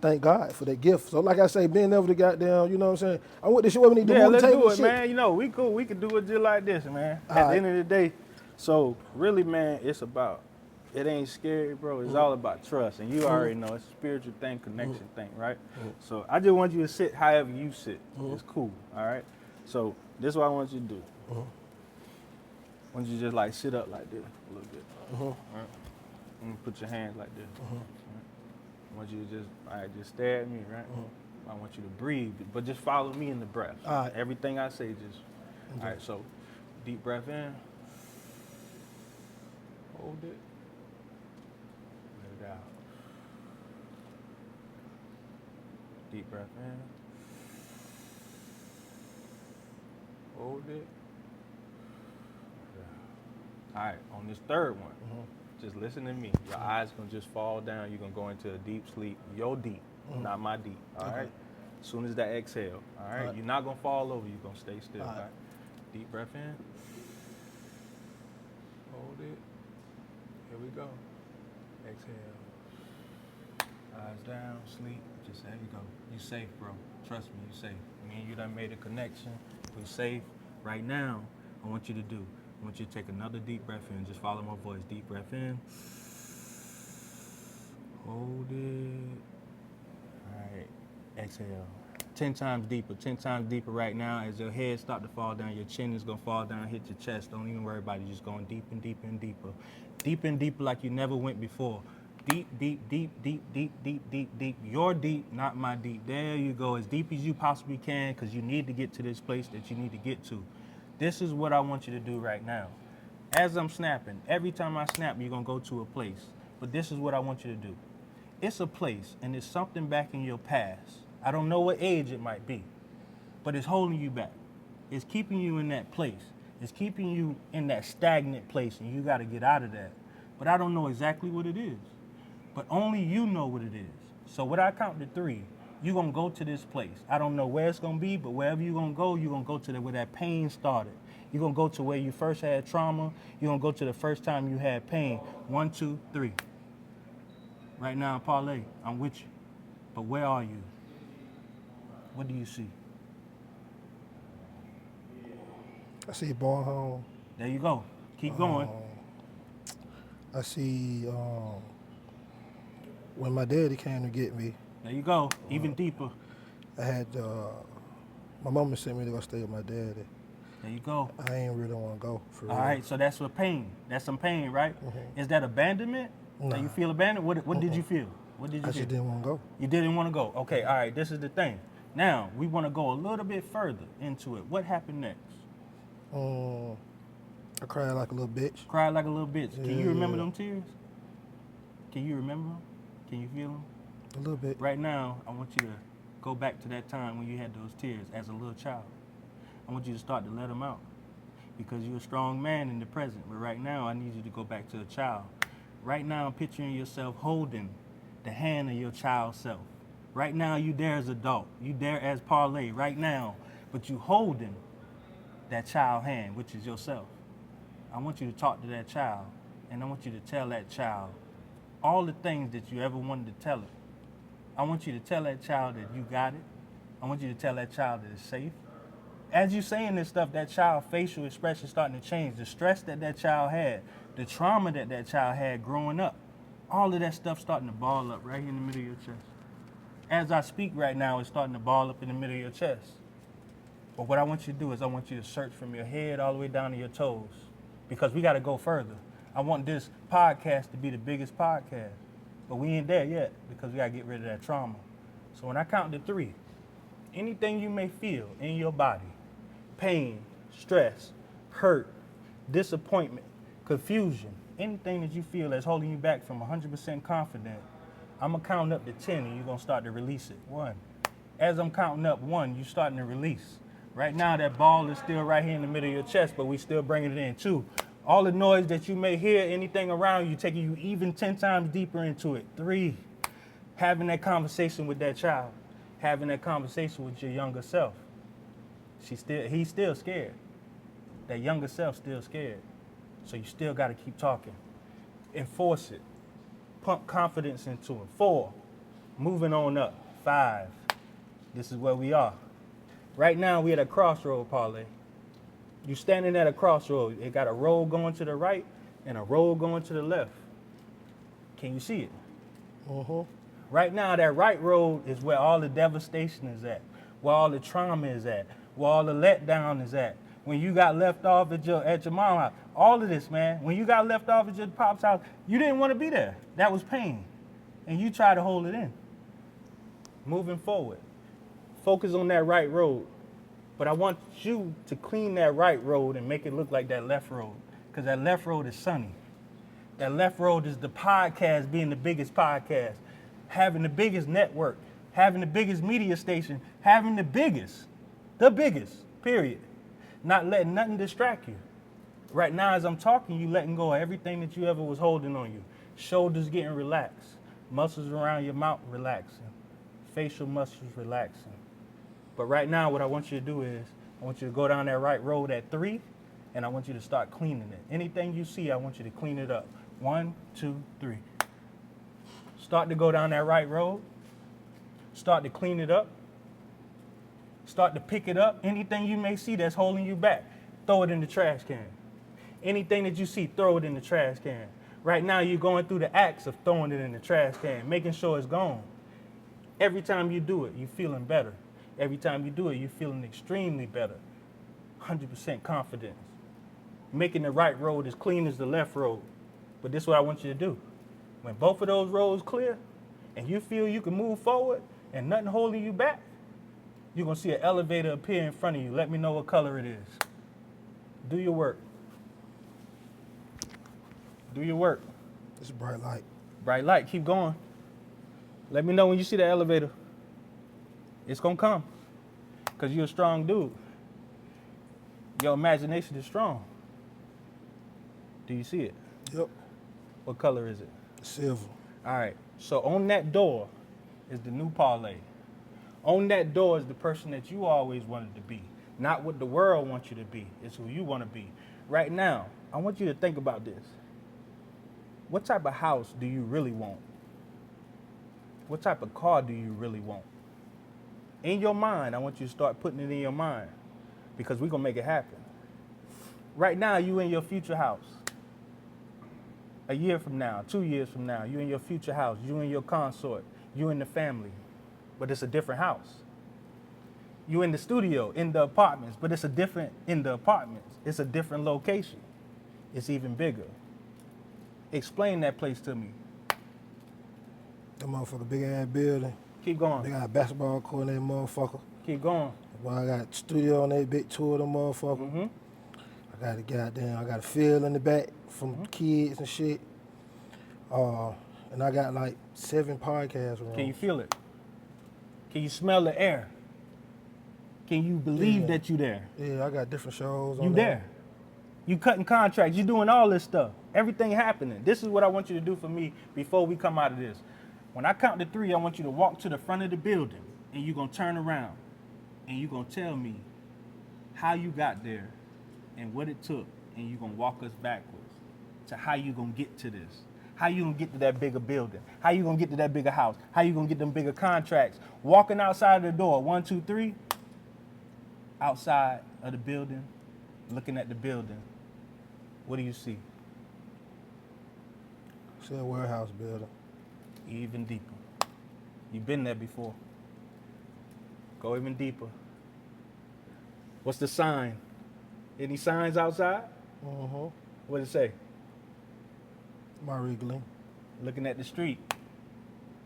thank God for that gift. So like I say, being able to goddamn, you know what I'm saying? I want this shit where we need to Yeah, move the let's table do and it, shit. man. You know, we could do it just like this, man. At All the end of the day. So really, man, it ain't scary, bro. It's all about trust. And you already know it's a spiritual thing, connection thing, right? So I just want you to sit however you sit. It's cool, all right? So this is what I want you to do. I want you to just like sit up like this a little bit. All right? And put your hands like this. Right? I want you to just stare at me, right? I want you to breathe, but just follow me in the breath. All right. Everything I say, just, all right, so deep breath in. Hold it. Let it out. Deep breath in. Hold it. Let it out. All right, on this third one, just listen to me. Your eyes gonna just fall down. You're gonna go into a deep sleep. Your deep, not my deep. All right. As soon as that exhale, all right. You're not gonna fall over. You're gonna stay still. All right. Deep breath in. Hold it. Here we go. Exhale. Eyes down. Sleep. Just there you go. You safe, bro. Trust me. You safe. Me and you done made a connection. We safe. Right now, I want you to do. I want you to take another deep breath in. Just follow my voice. Deep breath in. Hold it. All right. Exhale. 10 times deeper right now. As your head start to fall down, your chin is going to fall down, hit your chest. Don't even worry about it. Just going deep and deeper and deeper. Deep and deeper like you never went before. Deep, deep, deep, deep, deep, deep, deep, deep. Your deep, not my deep. There you go. As deep as you possibly can, because you need to get to this place that you need to get to. This is what I want you to do right now. As I'm snapping, every time I snap, you're going to go to a place. But this is what I want you to do. It's a place, and it's something back in your past. I don't know what age it might be, but it's holding you back. It's keeping you in that place. It's keeping you in that stagnant place, and you got to get out of that. But I don't know exactly what it is. But only you know what it is. So when I count to 3, you're going to go to this place. I don't know where it's going to be, but wherever you're going to go to where that pain started. You're going to go to where you first had trauma. You're going to go to the first time you had pain. 1, 2, 3. Right now, Parlay, I'm with you. But where are you? What do you see? I see born home. There you go. Keep going. I see when my daddy came to get me, There you go. Even deeper. I had my mama sent me to go stay with my daddy. There you go. I ain't really want to go for real. All right, so that's for pain. That's some pain, right? Is that abandonment? Nah. Do you feel abandoned? What did you feel? What did you I feel? just didn't want to go. You didn't want to go. Okay, all right, this is the thing. Now, we want to go a little bit further into it. What happened next? I cried like a little bitch. Cried like a little bitch. Can you remember Yeah. them tears? Can you remember them? Can you feel them? A little bit. Right now, I want you to go back to that time when you had those tears as a little child. I want you to start to let them out because you're a strong man in the present. But right now, I need you to go back to a child. Right now, I'm picturing yourself holding the hand of your child self. Right now, you there as adult. You there as Parlae right now, but you holding that child hand, which is yourself. I want you to talk to that child, and I want you to tell that child all the things that you ever wanted to tell it. I want you to tell that child that you got it. I want you to tell that child that it's safe. As you saying this stuff, that child's facial expression starting to change. The stress that that child had, the trauma that that child had growing up, all of that stuff starting to ball up right here in the middle of your chest. As I speak right now, it's starting to ball up in the middle of your chest. But what I want you to do is I want you to search from your head all the way down to your toes because we got to go further. I want this podcast to be the biggest podcast, but we ain't there yet because we got to get rid of that trauma. So when I count to 3, anything you may feel in your body, pain, stress, hurt, disappointment, confusion, anything that you feel that's holding you back from 100% confident, I'm going to count up to 10 and you're going to start to release it. 1. As I'm counting up 1, you're starting to release. Right now, that ball is still right here in the middle of your chest, but we still bringing it in. 2. All the noise that you may hear, anything around you, taking you even 10 times deeper into it. 3. Having that conversation with that child. Having that conversation with your younger self. He's still scared. That younger self still scared. So you still got to keep talking. Enforce it. Pump confidence into it. 4. Moving on up. 5. This is where we are. Right now, we at a crossroad, Parlay. You standing at a crossroad. It got a road going to the right and a road going to the left. Can you see it? Right now, that right road is where all the devastation is at, where all the trauma is at, where all the letdown is at. When you got left off at your mom's house, all of this, man. When you got left off at your pop's house, you didn't want to be there. That was pain, and you tried to hold it in. Moving forward, focus on that right road. But I want you to clean that right road and make it look like that left road, because that left road is sunny. That left road is the podcast being the biggest podcast, having the biggest network, having the biggest media station, having the biggest, period. Not letting nothing distract you. Right now, as I'm talking, you letting go of everything that you ever was holding on you. Shoulders getting relaxed, muscles around your mouth relaxing, facial muscles relaxing. But right now, what I want you to do is, I want you to go down that right road at 3, and I want you to start cleaning it. Anything you see, I want you to clean it up. 1, 2, 3. Start to go down that right road. Start to clean it up. Start to pick it up. Anything you may see that's holding you back, throw it in the trash can. Anything that you see, throw it in the trash can. Right now, you're going through the acts of throwing it in the trash can, making sure it's gone. Every time you do it, you're feeling better. Every time you do it, you're feeling extremely better. 100% confidence. Making the right road as clean as the left road. But this is what I want you to do. When both of those roads clear and you feel you can move forward and nothing holding you back, you're going to see an elevator appear in front of you. Let me know what color it is. Do your work. Do your work. It's a bright light. Bright light. Keep going. Let me know when you see the elevator. It's going to come because you're a strong dude. Your imagination is strong. Do you see it? Yep. What color is it? Silver. All right. So on that door is the new Parlay. On that door is the person that you always wanted to be. Not what the world wants you to be. It's who you want to be. Right now, I want you to think about this. What type of house do you really want? What type of car do you really want? In your mind, I want you to start putting it in your mind because we're going to make it happen. Right now, you in your future house. A year from now, 2 years from now, you in your future house, you in your consort, you in the family, but it's a different house. You in the studio, in the apartments, but it's a different in the apartments. It's a different location. It's even bigger. Explain that place to me. That motherfucker big ass building. Keep They going. got a basketball court in that motherfucker. Keep going. Well, I got studio on that big tour of them motherfucker. Mm-hmm. got I got a field in the back from kids and shit. And I got like 7 podcast rooms. Can you feel it? Can you smell the air? Can you believe that you there? Yeah, I got different shows. You there. You cutting contracts. You doing all this stuff. Everything happening. This is what I want you to do for me before we come out of this. When I count to 3, I want you to walk to the front of the building, and you're going to turn around, and you're going to tell me how you got there and what it took, and you're going to walk us backwards to how you going to get to this. How you gonna get to that bigger building? How you gonna get to that bigger house? How you gonna get them bigger contracts? Walking outside of the door, 1, 2, 3. Outside of the building, looking at the building, what do you see? See a warehouse building. Even deeper. You've been there before. Go even deeper. What's the sign? Any signs outside? What does it say? My Wrigley. Looking at the street.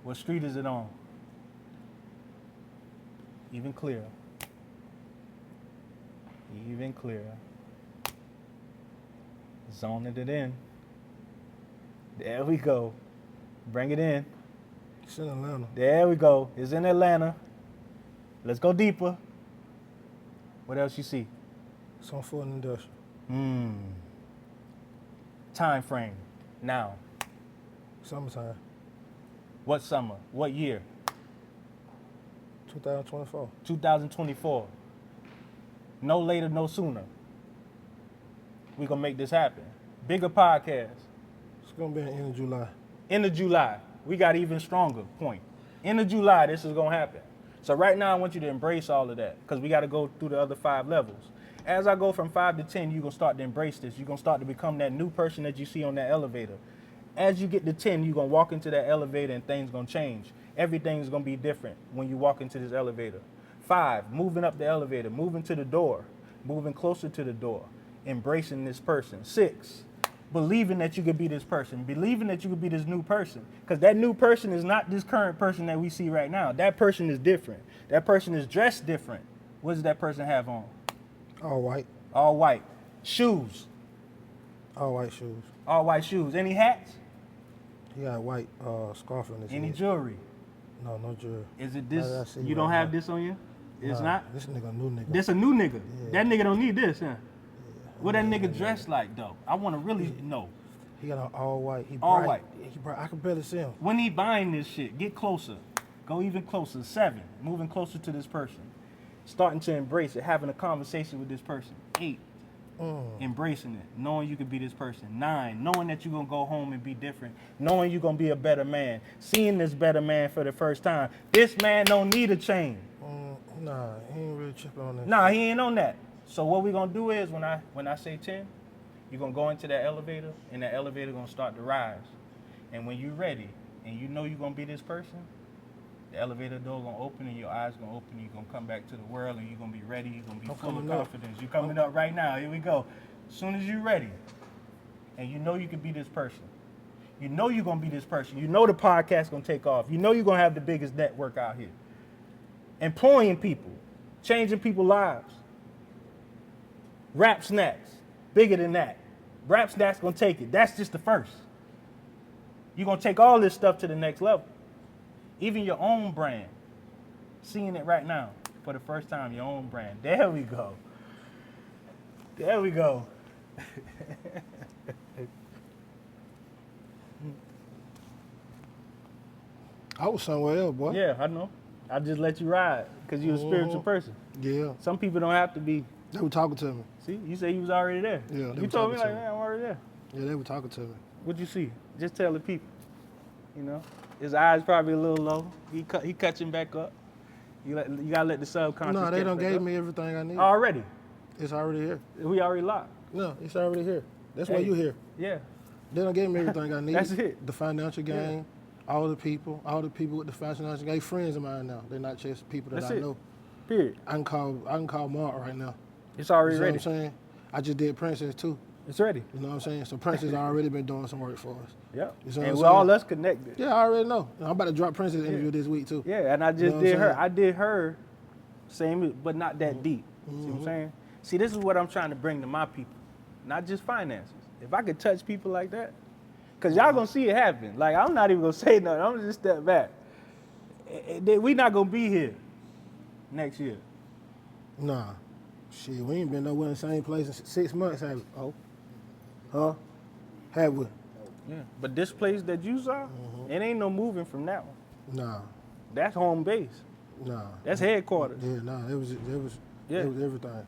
What street is it on? Even clearer. Even clearer. Zoning it in. There we go. Bring it in. It's in Atlanta. There we go. It's in Atlanta. Let's go deeper. What else you see? It's on Ford Industrial. Time frame. Now. Summertime. What summer? What year? 2024. 2024. No later, no sooner. We're going to make this happen. Bigger podcast. It's going to be in the end of July. End of July. We got even stronger point. End of July, this is going to happen. So right now, I want you to embrace all of that because we got to go through the other 5 levels. As I go from 5 to 10, you're going to start to embrace this. You're going to start to become that new person that you see on that elevator. As you get to 10, you're going to walk into that elevator and things going to change. Everything's going to be different when you walk into this elevator. 5, moving up the elevator, moving to the door, moving closer to the door, embracing this person. 6, believing that you could be this person, believing that you could be this new person. Because that new person is not this current person that we see right now. That person is different. That person is dressed different. What does that person have on? All white. All white. Shoes. All white shoes. All white shoes. Any hats? He got a white scarf on his Any head. jewelry? No, no jewelry. Is it That I this? see You right don't have now. this on you? It's Nah, not? This nigga a new nigga. This a new nigga. Yeah. That nigga don't need this, huh? What that nigga dressed like, though? I want to really know. He got an all white. He All bright. white. He bright. I can barely see him. When he buying this shit, get closer. Go even closer. 7, moving closer to this person. Starting to embrace it, having a conversation with this person. 8, embracing it, knowing you could be this person. 9, knowing that you're going to go home and be different. Knowing you're going to be a better man. Seeing this better man for the first time. This man don't need a change. Nah, he ain't really tripping on that. Nah, he ain't on that. So what we're going to do is when I say 10, you're going to go into that elevator, and that elevator going to start to rise. And when you're ready, and you know you're going to be this person, the elevator door going to open, and your eyes going to open, and you're going to come back to the world, and you're going to be ready, you're going to be full of confidence. You're coming up right now. Here we go. As soon as you're ready, and you know you can be this person, you know you're going to be this person, you know the podcast's going to take off, you know you're going to have the biggest network out here. Employing people, changing people's lives. Rap snacks, bigger than that. Rap snacks gonna take it. That's just the first. You're gonna take all this stuff to the next level. Even your own brand. Seeing it right now for the first time, your own brand. There we go. There we go. I was somewhere else, boy. Yeah, I know. I just let you ride because you're a spiritual person. Yeah. Some people don't have to be. They were talking to me. See, you say you was already there. Yeah, they you were told me talking like, to me. man, I'm already there. Yeah, they were talking to me. What'd you see? Just tell the people. You know, his eyes probably a little low. He catching back up. You gotta let the subconscious. No, they catch done back gave up. me everything I need. Already. It's already here. We already locked. No, it's already here. That's why Hey. you here. Yeah. They done gave me everything I need. That's it. The financial gain, all the people with the financial gain, friends of mine now. They're not just people that That's I it. know. Period. I can call Mark right now. It's already You know ready. what I'm saying? I just did Princess too. It's ready. You know what I'm saying? So Princess already been doing some work for us. Yep. You see what And I'm we're all saying? us connected. Yeah, I already know. I'm about to drop Princess interview this week too. Yeah, and I just You know what did I'm her. saying? I did her, same, but not that deep. See what I'm saying? See, this is what I'm trying to bring to my people. not just finances. If I could touch people like that, because y'all gonna see it happen. Like, I'm not even gonna say nothing. I'm gonna just step back. We not gonna be here next year. Nah. Shit, we ain't been nowhere in the same place in 6 months, have we? Oh. Huh? Have we? Yeah. But this place that you saw, it ain't no moving from that one. Nah. That's home base. Nah. That's headquarters. Yeah, nah. It was everything.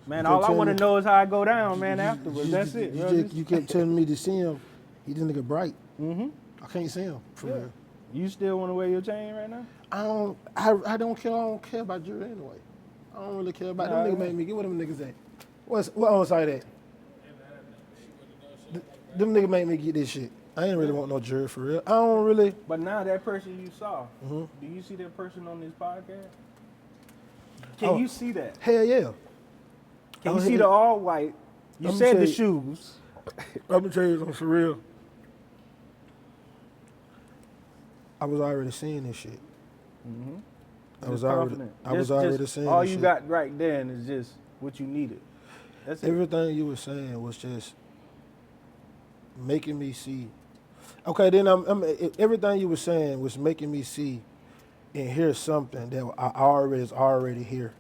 Man, You all kept I telling want to me- know is how I go down, man, afterwards. That's it. You kept telling me to see him. He this nigga bright. Mm-hmm. I can't see him for Yeah. real. You still want to wear your chain right now? I don't care about jewelry anyway. I don't really care about Nah, them niggas. Make me get what them niggas at. What on site at? Them niggas make me get this shit. I ain't really want no jewelry for real. I don't really. But now that person you saw, do you see that person on this podcast? Can you see that? Hell yeah. Can you see the all white? You I'ma said tell the you- shoes. I'm gonna tell you something for real. I was already seeing this shit. I was already seeing all this you shit. got right then is just what you needed. That's it. Everything you were saying was just making me see. Okay, then everything you were saying was making me see and hear something that is already here,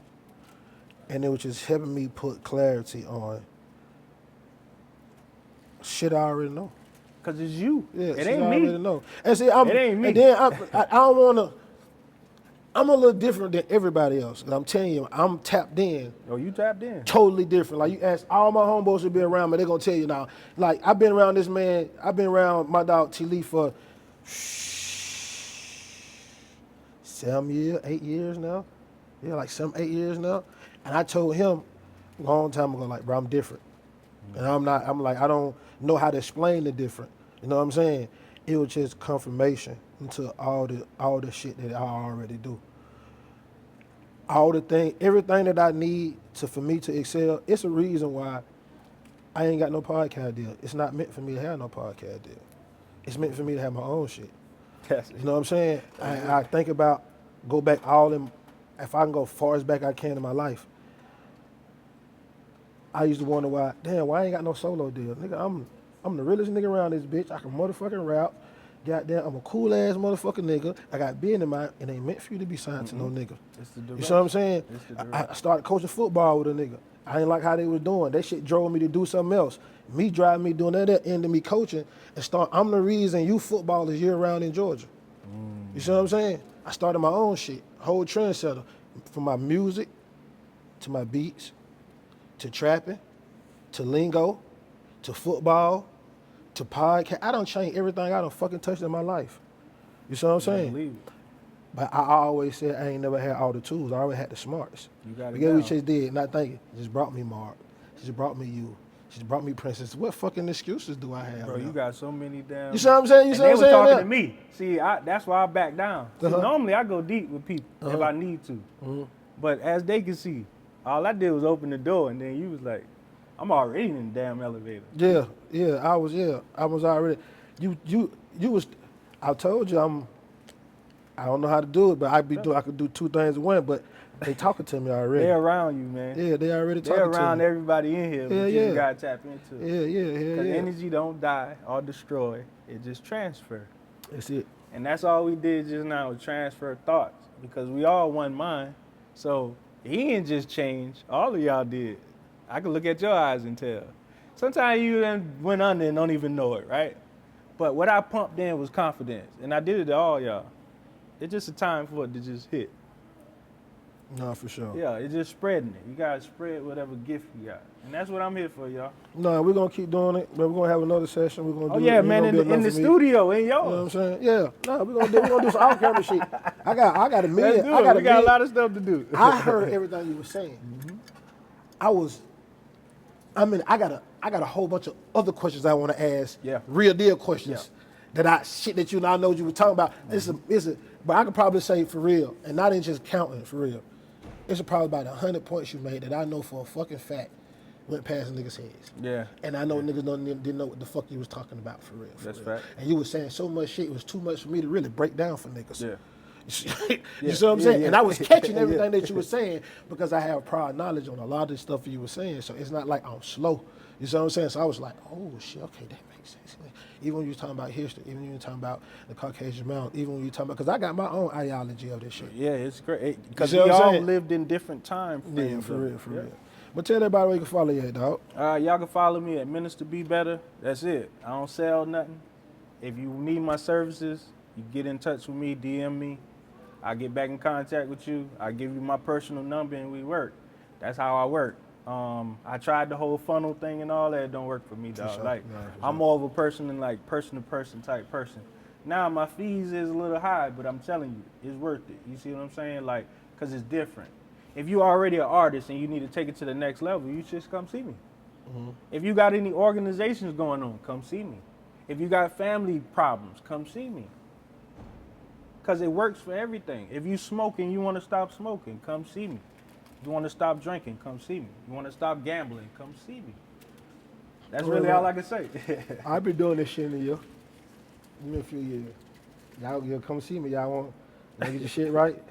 and it was just helping me put clarity on shit I already know. Cause it's you. Yeah, it shit ain't I me. already know. And see, it ain't me. And then I don't wanna. I'm a little different than everybody else. And I'm telling you, I'm tapped in. Oh, you tapped in. Totally different. Like, you ask all my homeboys who been around me, they're gonna tell you now. Like, I've been around this man, I've been around my dog T Lee for 8 years now. Yeah, like 8 years now. And I told him a long time ago, like, bro, I'm different. And I don't know how to explain the different. You know what I'm saying? It was just confirmation into all the shit that I already do. Everything that I need for me to excel, it's a reason why I ain't got no podcast deal. It's not meant for me to have no podcast deal. It's meant for me to have my own shit. You know what I'm saying? I think about, go back if I can go far as back I can in my life. I used to wonder why I ain't got no solo deal. Nigga, I'm the realest nigga around this bitch. I can motherfucking rap. Goddamn, I'm a cool ass motherfucking nigga. I got being in mind. It ain't meant for you to be signed to no nigga. It's the You see what I'm saying? It's the I started coaching football with a nigga. I ain't like how they was doing. That shit drove me to do something else. Me driving me doing that end of me coaching I'm the reason you footballers year round in Georgia. You see what I'm saying? I started my own shit, whole trendsetter. From my music to my beats to trapping to lingo to football to podcast. I done changed everything I done fucking touched in my life. You see what I'm I saying? believe it. But I always said I ain't never had all the tools. I always had the smarts. You got it But guess what down. she did? Not thinking. Just brought me Mark. She just brought me you. She just brought me Princess. What fucking excuses do I have? Bro, now? you got so many damn. You see what I'm saying? You And see they what I'm was saying? talking now? to me. See, that's why I back down. See, normally I go deep with people if I need to. But as they can see, all I did was open the door, and then you was like, I'm already in the damn elevator. Yeah. I was already. You was. I told you I don't know how to do it, but I could do two things at once. But they talking to me already. They're around you, man. Yeah, they already They're talking to around me. everybody in here. But you Yeah. just gotta tap into it. Yeah. Because energy don't die or destroy. It just transfer. That's it. And that's all we did just now was transfer thoughts. Because we all one mind. So he didn't just change. All of y'all did. I could look at your eyes and tell. Sometimes you then went under and don't even know it, right? But what I pumped in was confidence. And I did it to all y'all. It's just a time for it to just hit. No, for sure. Yeah, it's just spreading it. You gotta spread whatever gift you got. And that's what I'm here for, y'all. No, we're gonna keep doing it, but we're gonna have another session. We're gonna Oh do yeah, it. man, Ain't gonna be in the enough for me. studio, in yours. You know what I'm saying? Yeah. No, we're gonna do some off camera shit. I got a Let's million. do I it. got We got a lot of stuff to do. I heard everything you were saying. I got a whole bunch of other questions I want to ask. Yeah. Real deal questions. That I know you were talking about. But I could probably say for real, and not in just counting for real. It's probably about 100 points you made that I know for a fucking fact went past niggas' heads. Yeah. And I know niggas didn't know what the fuck you was talking about for real. That's real. fact. And you was saying so much shit, it was too much for me to really break down for niggas. Yeah. You see what I'm saying? yeah. And I was catching everything that you were saying because I have prior knowledge on a lot of the stuff you were saying. So it's not like I'm slow. You see what I'm saying? So I was like, oh shit, okay, that makes sense. Even when you're talking about history, even when you're talking about the Caucasian mount, even when you're talking about, because I got my own ideology of this shit. Yeah, it's great because see we what I'm all saying? lived in different time frames. Yeah, for of real, it. for Yeah. real. But tell everybody where you can follow you at, dog. Y'all can follow me at Minister Be Better. That's it. I don't sell nothing. If you need my services, you get in touch with me, DM me. I get back in contact with you. I give you my personal number and we work. That's how I work. I tried the whole funnel thing and all that. It don't work for me, dog. sure. Like, Yeah, for I'm sure. more of a person than like person-to-person type person. Now my fees is a little high, but I'm telling you, it's worth it. You see what I'm saying? Like, cause it's different. If you're already an artist and you need to take it to the next level, you just come see me. If you got any organizations going on, come see me. If you got family problems, come see me. Because it works for everything. If you smoking, you want to stop smoking, come see me. If you want to stop drinking, come see me. You want to stop gambling, come see me. That's really all I can say. I've been doing this shit in a year. Give me a few years. Y'all come see me. Y'all want to get your shit right?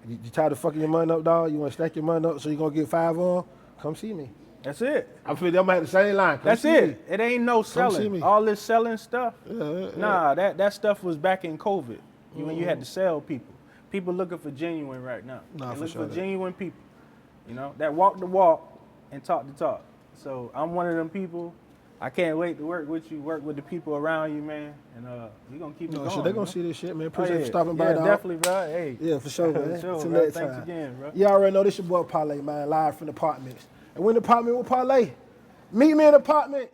You tired of fucking your money up, dog? You want to stack your money up so you're going to get 5 on? Come see me. That's it. I feel them at the same line. Come That's see it. me. It ain't no see selling. me. All this selling stuff. Yeah. Nah, that stuff was back in COVID. When you had to sell people. People looking for genuine right now. Nah, They for looking sure. for genuine people. You know, that walk the walk and talk the talk. So I'm one of them people. I can't wait to work with you, work with the people around you, man. And we're gonna keep it going. So they're going man. to see this shit, man. Oh, Appreciate you yeah. stopping by, Yeah, dog. definitely, bro. Hey. Yeah, for sure, man. Sure, Till bro. next Thanks time. again, bro. You already know this your boy Parlay, man, live from the Partments. And when the Partment with Parlay, meet me in the Partment.